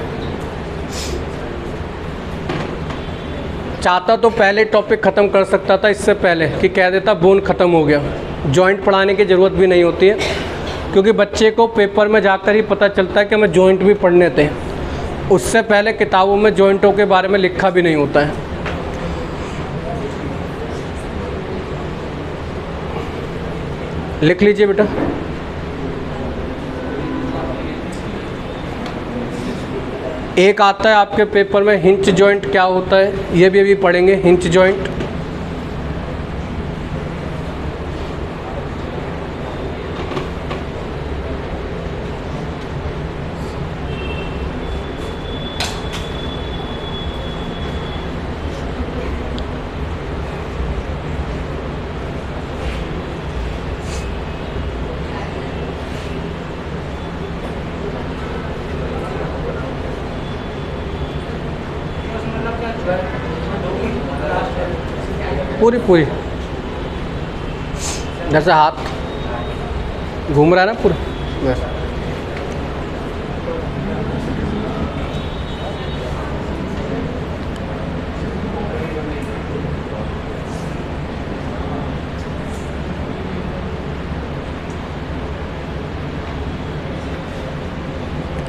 चाहता तो पहले टॉपिक ख़त्म कर सकता था इससे पहले कि कह देता बोन ख़त्म हो गया, जॉइंट पढ़ाने की ज़रूरत भी नहीं होती है, क्योंकि बच्चे को पेपर में जाकर ही पता चलता है कि हमें जॉइंट भी पढ़ने थे। उससे पहले किताबों में जॉइंटों के बारे में लिखा भी नहीं होता है। लिख लीजिए बेटा। एक आता है आपके पेपर में हिंज जॉइंट, क्या होता है ये भी अभी पढ़ेंगे, हिंज जॉइंट। पूरी जैसे हाथ घूम रहा है ना पूरा वैसे।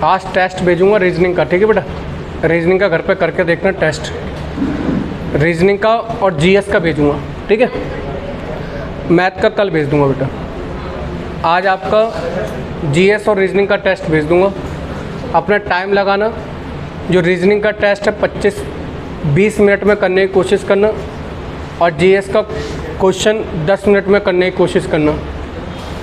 आज टेस्ट भेजूंगा रीजनिंग का, ठीक है बेटा? रीजनिंग का घर पे करके देखना टेस्ट, रीजनिंग का और जीएस का भेजूंगा, ठीक है? मैथ का कल भेज दूंगा बेटा। आज आपका जीएस और रीजनिंग का टेस्ट भेज दूंगा। अपना टाइम लगाना, जो रीजनिंग का टेस्ट है 25-20 मिनट में करने की कोशिश करना, और जीएस का क्वेश्चन 10 मिनट में करने की कोशिश करना।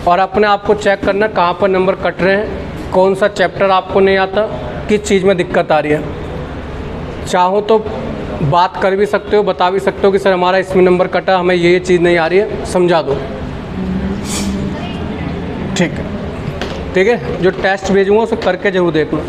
और अपने आप को चेक करना कहाँ पर नंबर कट रहे हैं, कौन सा चैप्टर आपको नहीं आता, किस चीज़ में दिक्कत आ रही है। चाहो तो बात कर भी सकते हो, बता भी सकते हो कि सर हमारा इसमें नंबर कटा, हमें ये चीज़ नहीं आ रही है, समझा दो, ठीक है? जो टेस्ट भेजूंगा उसे करके जरूर देखना।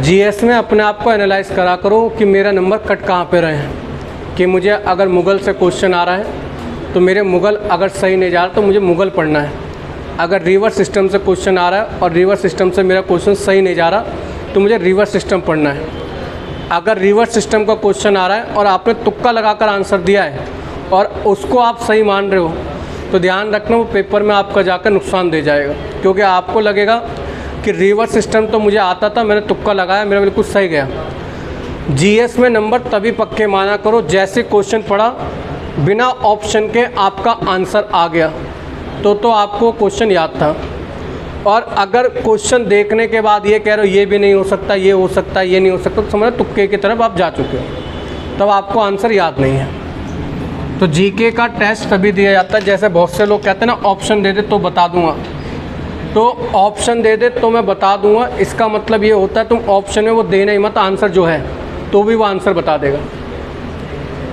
जीएस में अपने आप को एनालाइज करा करो कि मेरा नंबर कट कहाँ पे रहे हैं, कि मुझे अगर मुगल से क्वेश्चन आ रहा है तो मेरे मुगल अगर सही नहीं जा रहा तो मुझे मुगल पढ़ना है। अगर रिवर्स सिस्टम से क्वेश्चन आ रहा है और रिवर्स सिस्टम से मेरा क्वेश्चन सही नहीं जा रहा तो मुझे रिवर्स सिस्टम पढ़ना है। अगर रिवर्स सिस्टम का क्वेश्चन आ रहा है और आपने तुक्का लगाकर आंसर दिया है और उसको आप सही मान रहे हो, तो ध्यान रखना वो पेपर में आपका जाकर नुकसान दे जाएगा, क्योंकि आपको लगेगा कि रिवर्स सिस्टम तो मुझे आता था, मैंने तुक्का लगाया, मेरा बिल्कुल सही गया। जीएस में नंबर तभी पक्के माना करो जैसे क्वेश्चन पढ़ा, बिना ऑप्शन के आपका आंसर आ गया तो आपको क्वेश्चन याद था। और अगर क्वेश्चन देखने के बाद ये कह रहे हो ये भी नहीं हो सकता, ये हो सकता है, ये नहीं हो सकता, तो समझो तुक्के की तरफ आप जा चुके हो, तब आपको आंसर याद नहीं है। तो जीके का टेस्ट तभी दिया जाता है, जैसे बहुत से लोग कहते हैं ना ऑप्शन दे दे तो बता दूंगा, तो ऑप्शन दे दे तो मैं बता दूंगा, इसका मतलब ये होता है तुम ऑप्शन में वो देना ही मत, आंसर जो है तो भी वो आंसर बता देगा,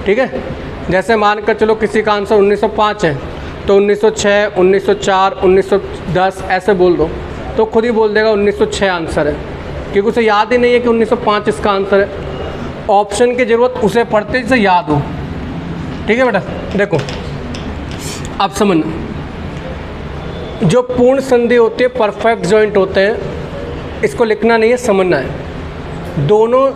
ठीक है? जैसे मान कर चलो किसी का आंसर 1905 है तो 1906, 1904, 1910 ऐसे बोल दो तो खुद ही बोल देगा 1906 आंसर है, क्योंकि उसे याद ही नहीं है कि 1905 इसका आंसर है। ऑप्शन की ज़रूरत उसे पढ़ते जिसे याद हो, ठीक है बेटा? देखो अब समझना, जो पूर्ण संधि होती है, परफेक्ट जॉइंट होते हैं, इसको लिखना नहीं है, समझना है। दोनों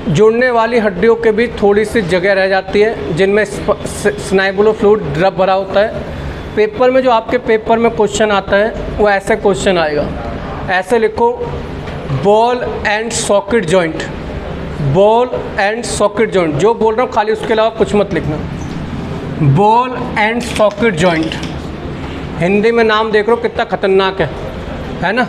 जुड़ने वाली हड्डियों के बीच थोड़ी सी जगह रह जाती है जिनमें स्नाइबुलो फ्लूइड ड्रप भरा होता है। पेपर में जो आपके पेपर में क्वेश्चन आता है वो ऐसे क्वेश्चन आएगा, ऐसे लिखो ball and socket joint, ball and socket joint, जो बोल रहा हूँ खाली उसके अलावा कुछ मत लिखना। Ball and socket joint, Hindi में नाम देख लो कितना खतरनाक है ना?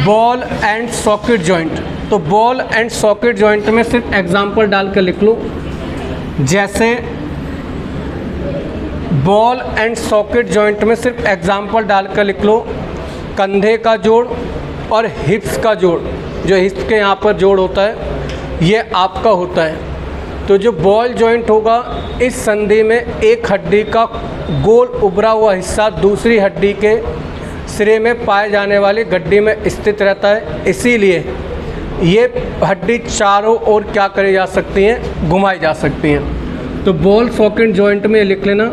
Ball and socket joint. तो बॉल एंड सॉकेट जॉइंट में सिर्फ एग्जाम्पल डाल कर लिख लो, जैसे बॉल एंड सॉकेट जॉइंट में सिर्फ एग्जाम्पल डाल कर लिख लो, कंधे का जोड़ और हिप्स का जोड़, जो हिप्स के यहाँ पर जोड़ होता है ये आपका होता है। तो जो बॉल जॉइंट होगा, इस संधि में एक हड्डी का गोल उभरा हुआ हिस्सा दूसरी हड्डी के सिरे में पाए जाने वाली गड्डी में स्थित रहता है, इसीलिए ये हड्डी चारों ओर क्या करी जा सकती हैं, घुमाई जा सकती हैं। तो बॉल सॉकेट जॉइंट में लिख लेना,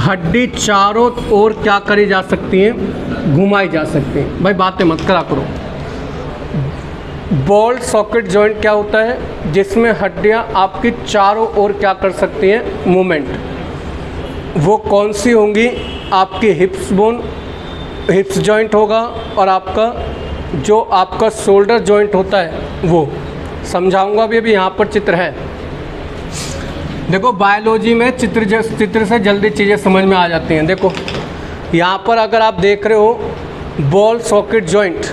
हड्डी चारों ओर क्या करी जा सकती हैं, घुमाई जा सकती हैं। भाई बातें मत करा करो। बॉल सॉकेट जॉइंट क्या होता है, जिसमें हड्डियां आपकी चारों ओर क्या कर सकती हैं, मूवमेंट। वो कौन सी होंगी, आपकी हिप्स बोन, हिप्स जॉइंट होगा, और आपका जो आपका शोल्डर जॉइंट होता है वो समझाऊंगा अभी यहाँ पर चित्र है। देखो बायोलॉजी में चित्र से जल्दी चीज़ें समझ में आ जाती हैं। देखो यहाँ पर अगर आप देख रहे हो बॉल सॉकेट जॉइंट,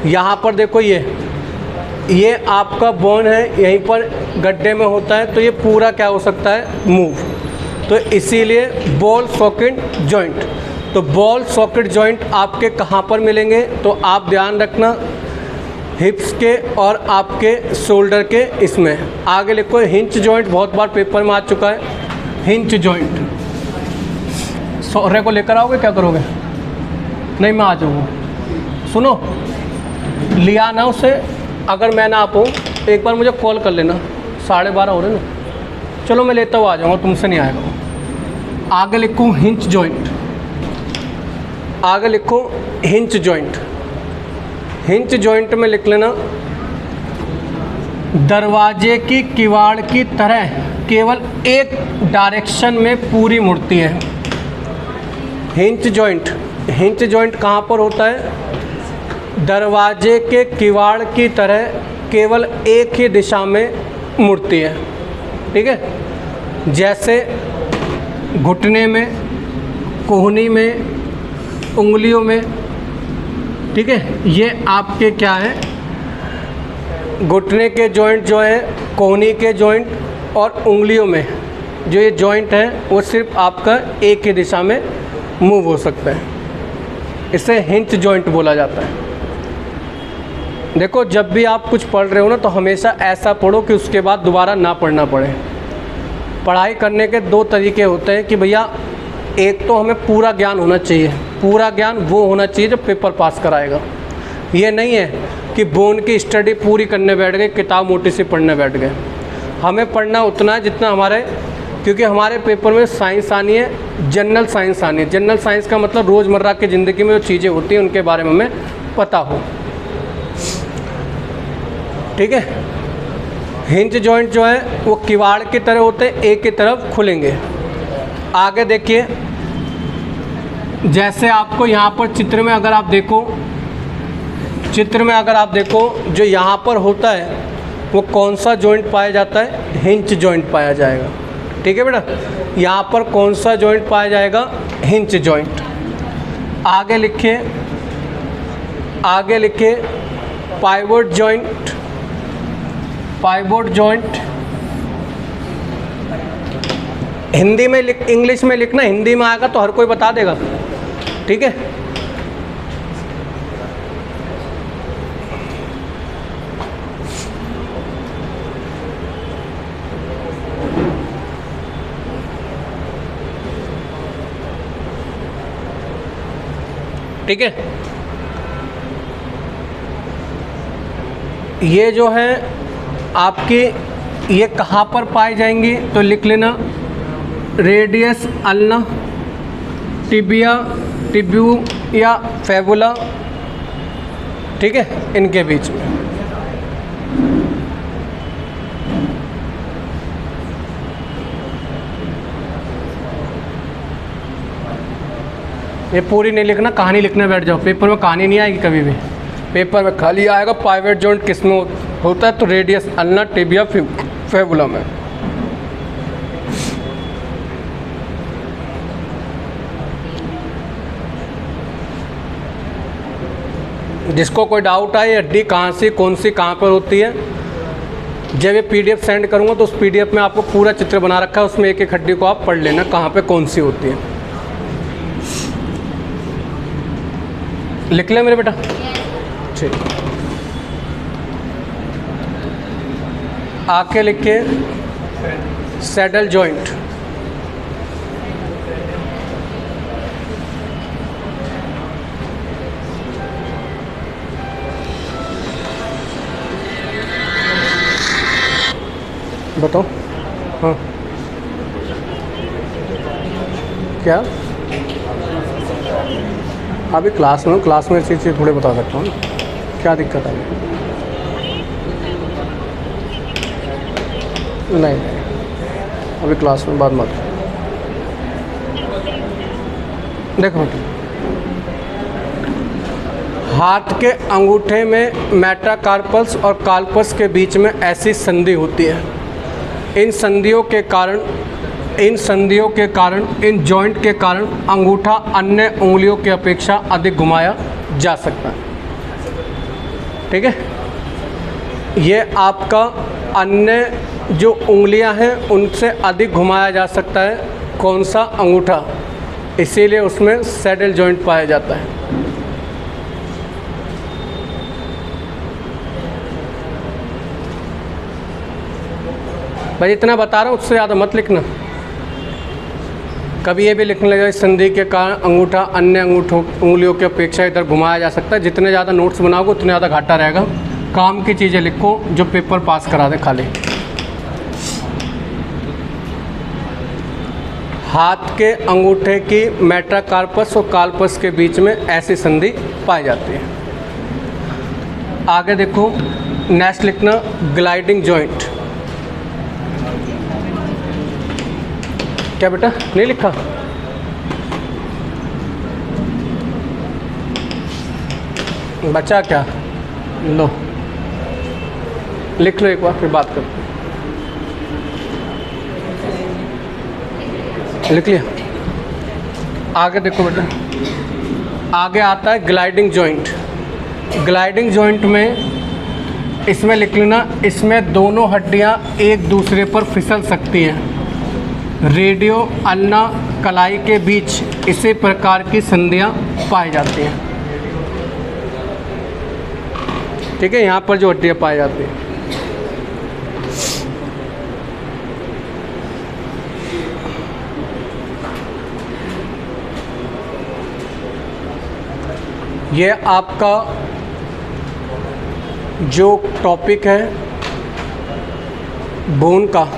यहाँ पर देखो ये आपका बोन है, यहीं पर गड्ढे में होता है, तो ये पूरा क्या हो सकता है, मूव। तो इसीलिए बॉल सॉकेट जॉइंट। तो बॉल सॉकेट जॉइंट आपके कहाँ पर मिलेंगे, तो आप ध्यान रखना हिप्स के और आपके शोल्डर के इसमें। आगे लिखो हिंच जॉइंट, बहुत बार पेपर में आ चुका है, हिंच जॉइंट। सौर्य को लेकर आओगे, क्या करोगे? नहीं, मैं आ जाऊँगा। सुनो, लिया ना उसे, अगर मैं ना आ पाऊँ एक बार मुझे कॉल कर लेना, 12:30 हो रहे ना, चलो मैं लेता हुआ आ जाऊँगा, तुमसे नहीं आएगा। आगे लिखो हिंच जॉइंट, आगे लिखो हिंच जॉइंट। हिंच जॉइंट में लिख लेना, दरवाजे की किवाड़ की तरह केवल एक डायरेक्शन में पूरी मुड़ती है। हिंच जॉइंट, हिंच जॉइंट कहाँ पर होता है, दरवाजे के किवाड़ की तरह केवल एक ही दिशा में मुड़ती है। ठीक है, जैसे घुटने में, कोहनी में, उंगलियों में। ठीक है, ये आपके क्या है, घुटने के जॉइंट जो है, कोहनी के जॉइंट और उंगलियों में जो ये जॉइंट है वो सिर्फ आपका एक ही दिशा में मूव हो सकता है, इसे हिंच जॉइंट बोला जाता है। देखो जब भी आप कुछ पढ़ रहे हो ना, तो हमेशा ऐसा पढ़ो कि उसके बाद दोबारा ना पढ़ना पड़े। पढ़ाई करने के दो तरीके होते हैं कि भैया, एक तो हमें पूरा ज्ञान होना चाहिए, पूरा ज्ञान वो होना चाहिए जो पेपर पास कराएगा। ये नहीं है कि बोन की स्टडी पूरी करने बैठ गए, किताब मोटी सी पढ़ने बैठ गए। हमें पढ़ना उतना है जितना हमारे, क्योंकि हमारे पेपर में साइंस आनी है, जनरल साइंस आनी है। जनरल साइंस का मतलब रोज़मर्रा की ज़िंदगी में जो चीज़ें होती हैं उनके बारे में हमें पता हो। ठीक है, हिंच जॉइंट जो है वो किवाड़ की तरह होते हैं, एक की तरफ खुलेंगे। आगे देखिए, जैसे आपको यहाँ पर चित्र में अगर आप देखो, चित्र में अगर आप देखो जो यहाँ पर होता है वो कौन सा जॉइंट पाया जाता है, हिंच जॉइंट पाया जाएगा। ठीक है बेटा, यहाँ पर कौन सा जॉइंट पाया जाएगा, हिंच जॉइंट। आगे लिखिए, आगे लिखिए pivot joint, pivot joint. Hindi में लिख, इंग्लिश में लिखना, हिंदी में आएगा तो हर कोई बता देगा। ठीक है, ठीक है, ये जो है आपकी, ये कहाँ पर पाई जाएंगी, तो लिख लेना रेडियस अल्ना, टिबिया, टिब्यू या फेबुला। ठीक है, इनके बीच में। ये पूरी नहीं लिखना, कहानी लिखने बैठ जाओ, पेपर में कहानी नहीं आएगी कभी भी, पेपर में खाली आएगा पाइवोट जॉइंट किस में होता है, तो रेडियस अल्ना, टिबिया, फेबुला में। जिसको कोई डाउट आए हड्डी कहाँ से, कौन सी कहाँ पर होती है, जब ये पीडीएफ सेंड करूँगा तो उस पीडीएफ में आपको पूरा चित्र बना रखा है, उसमें एक एक हड्डी को आप पढ़ लेना कहाँ पे कौन सी होती है। लिख ले मेरे बेटा, ठीक। आके लिखे सैडल जॉइंट, बताओ। हाँ क्या अभी क्लास में चीज़ थोड़ी बता सकता हूँ ना, क्या दिक्कत है? नहीं अभी क्लास में बात मत करो। देखो हाथ के अंगूठे में मेटाकार्पल्स और कार्पस के बीच में ऐसी संधि होती है। इन संधियों के कारण इन जॉइंट के कारण अंगूठा अन्य उंगलियों की अपेक्षा अधिक घुमाया जा सकता है। ठीक है, ये आपका अन्य जो उंगलियां हैं उनसे अधिक घुमाया जा सकता है कौन सा? अंगूठा। इसीलिए उसमें सैडल जॉइंट पाया जाता है। भाई इतना बता रहा हूँ, उससे ज़्यादा मत लिखना। कभी ये भी लिखने लगा संधि के कारण अंगूठा अन्य उंगलियों की अपेक्षा इधर घुमाया जा सकता है। जितने ज़्यादा नोट्स बनाओगे उतने ज़्यादा घाटा रहेगा। काम की चीज़ें लिखो जो पेपर पास करा दे खाली। हाथ के अंगूठे की मेटाकार्पस और कार्पस के बीच में ऐसी संधि पाई जाती है। आगे देखो, नेक्स्ट लिखना ग्लाइडिंग जॉइंट। क्या बेटा नहीं लिखा? बचा क्या? लो लिख लो एक बार, फिर बात करते हैं। लिख लिया? आगे देखो बेटा, आगे आता है ग्लाइडिंग जॉइंट। ग्लाइडिंग जॉइंट में इसमें लिख लेना, इसमें दोनों हड्डियां एक दूसरे पर फिसल सकती हैं। रेडियो अन्ना कलाई के बीच इसी प्रकार की संधियां पाई जाती हैं। ठीक है, यहाँ पर जो हड्डियां पाई जाती हैं। ये आपका जो टॉपिक है बोन का,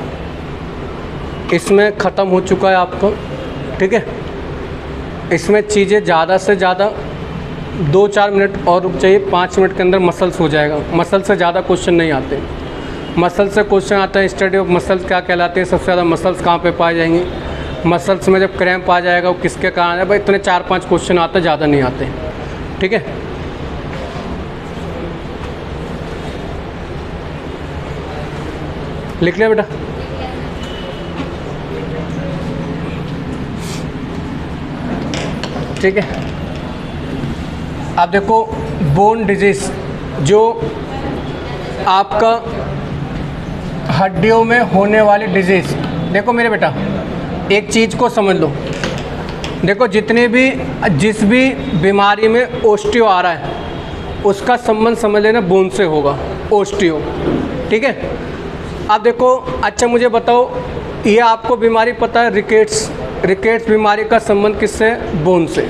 इसमें ख़त्म हो चुका है आपका। ठीक है, इसमें चीज़ें ज़्यादा से ज़्यादा 2-4 मिनट और रुक जाइए, 5 मिनट के अंदर मसल्स हो जाएगा। मसल से ज़्यादा क्वेश्चन नहीं आते। मसल से क्वेश्चन आता है स्टडी ऑफ मसल्स क्या कहलाते हैं, सबसे ज़्यादा मसल्स कहाँ पे पाए जाएंगे, मसल्स में जब क्रैम्प आ जाएगा वो किसके कारण है। भाई इतने 4-5 क्वेश्चन आते हैं, ज़्यादा नहीं आते। ठीक है, लिख लिया बेटा? ठीक है, अब देखो बोन डिजीज़, जो आपका हड्डियों में होने वाली डिजीज़। देखो मेरे बेटा, एक चीज़ को समझ लो। देखो जिस भी बीमारी में ओस्टियो आ रहा है उसका संबंध समझ लेना बोन से होगा, ओस्टियो। ठीक है, अब देखो अच्छा मुझे बताओ, ये आपको बीमारी पता है रिकेट्स बीमारी का संबंध किससे? बोन से।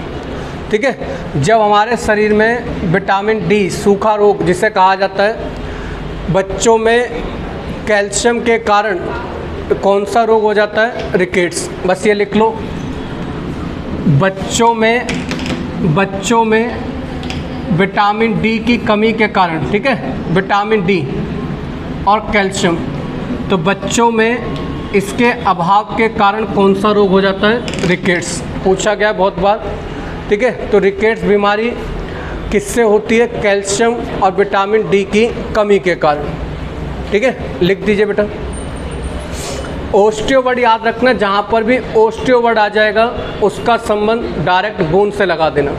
ठीक है, जब हमारे शरीर में विटामिन डी सूखा रोग जिसे कहा जाता है, बच्चों में कैल्शियम के कारण कौन सा रोग हो जाता है? रिकेट्स। बस ये लिख लो, बच्चों में विटामिन डी की कमी के कारण। ठीक है, विटामिन डी और कैल्शियम, तो बच्चों में इसके अभाव के कारण कौन सा रोग हो जाता है? रिकेट्स। पूछा गया बहुत बार। ठीक है, तो रिकेट्स बीमारी किससे होती है? कैल्शियम और विटामिन डी की कमी के कारण। ठीक है, लिख दीजिए बेटा। ओस्टियो वर्ड याद रखना, जहाँ पर भी ओस्टियो वर्ड आ जाएगा उसका संबंध डायरेक्ट बोन से लगा देना।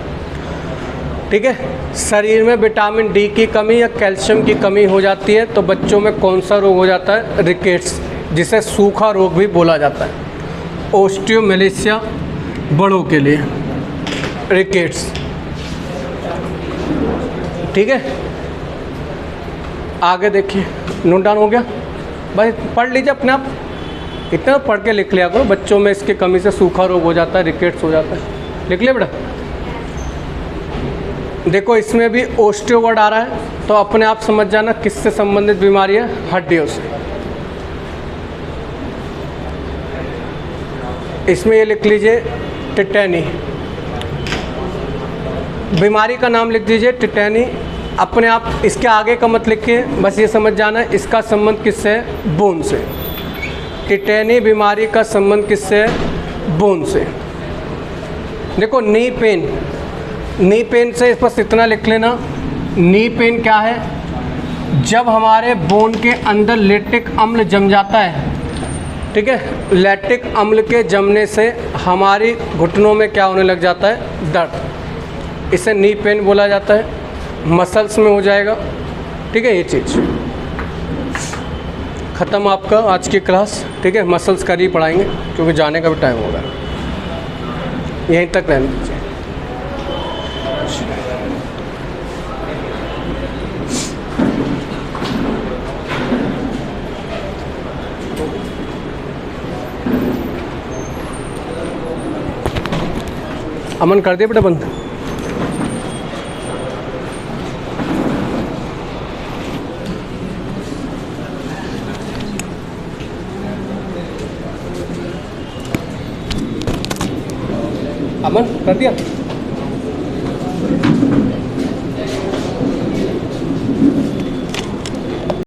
ठीक है, शरीर में विटामिन डी की कमी या कैल्शियम की कमी हो जाती है तो बच्चों में कौन सा रोग हो जाता है? रिकेट्स, जिसे सूखा रोग भी बोला जाता है। ओस्टियोमेलेशिया बड़ों के लिए रिकेट्स। ठीक है, आगे देखिए, नोट डाउन हो गया? भाई पढ़ लीजिए अपने आप, इतना पढ़ के लिख लिया करो। बच्चों में इसकी कमी से सूखा रोग हो जाता है, रिकेट्स हो जाता है। लिख लिया बेटा? देखो इसमें भी ओस्टियो वर्ड आ रहा है तो अपने आप समझ जाना किससे संबंधित बीमारी है? हड्डियों से। इसमें ये लिख लीजिए टिटैनी, बीमारी का नाम लिख दीजिए टिटैनी। अपने आप इसके आगे का मत लिखिए, बस ये समझ जाना है इसका संबंध किससे है, बोन से। टिटैनी बीमारी का संबंध किससे है, बोन से। देखो नी पेन, नी पेन से बस इतना लिख लेना, नी पेन क्या है, जब हमारे बोन के अंदर लैक्टिक अम्ल जम जाता है, ठीक है, लैक्टिक अम्ल के जमने से हमारी घुटनों में क्या होने लग जाता है, दर्द, इसे नी पेन बोला जाता है। मसल्स में हो जाएगा, ठीक है। ये चीज़ ख़त्म आपका आज की क्लास, ठीक है। मसल्स का ही पढ़ाएंगे क्योंकि जाने का भी टाइम होगा, यहीं तक रहने दीजिए। अमन कर दिया बेटा बंद। अमन कर दिया।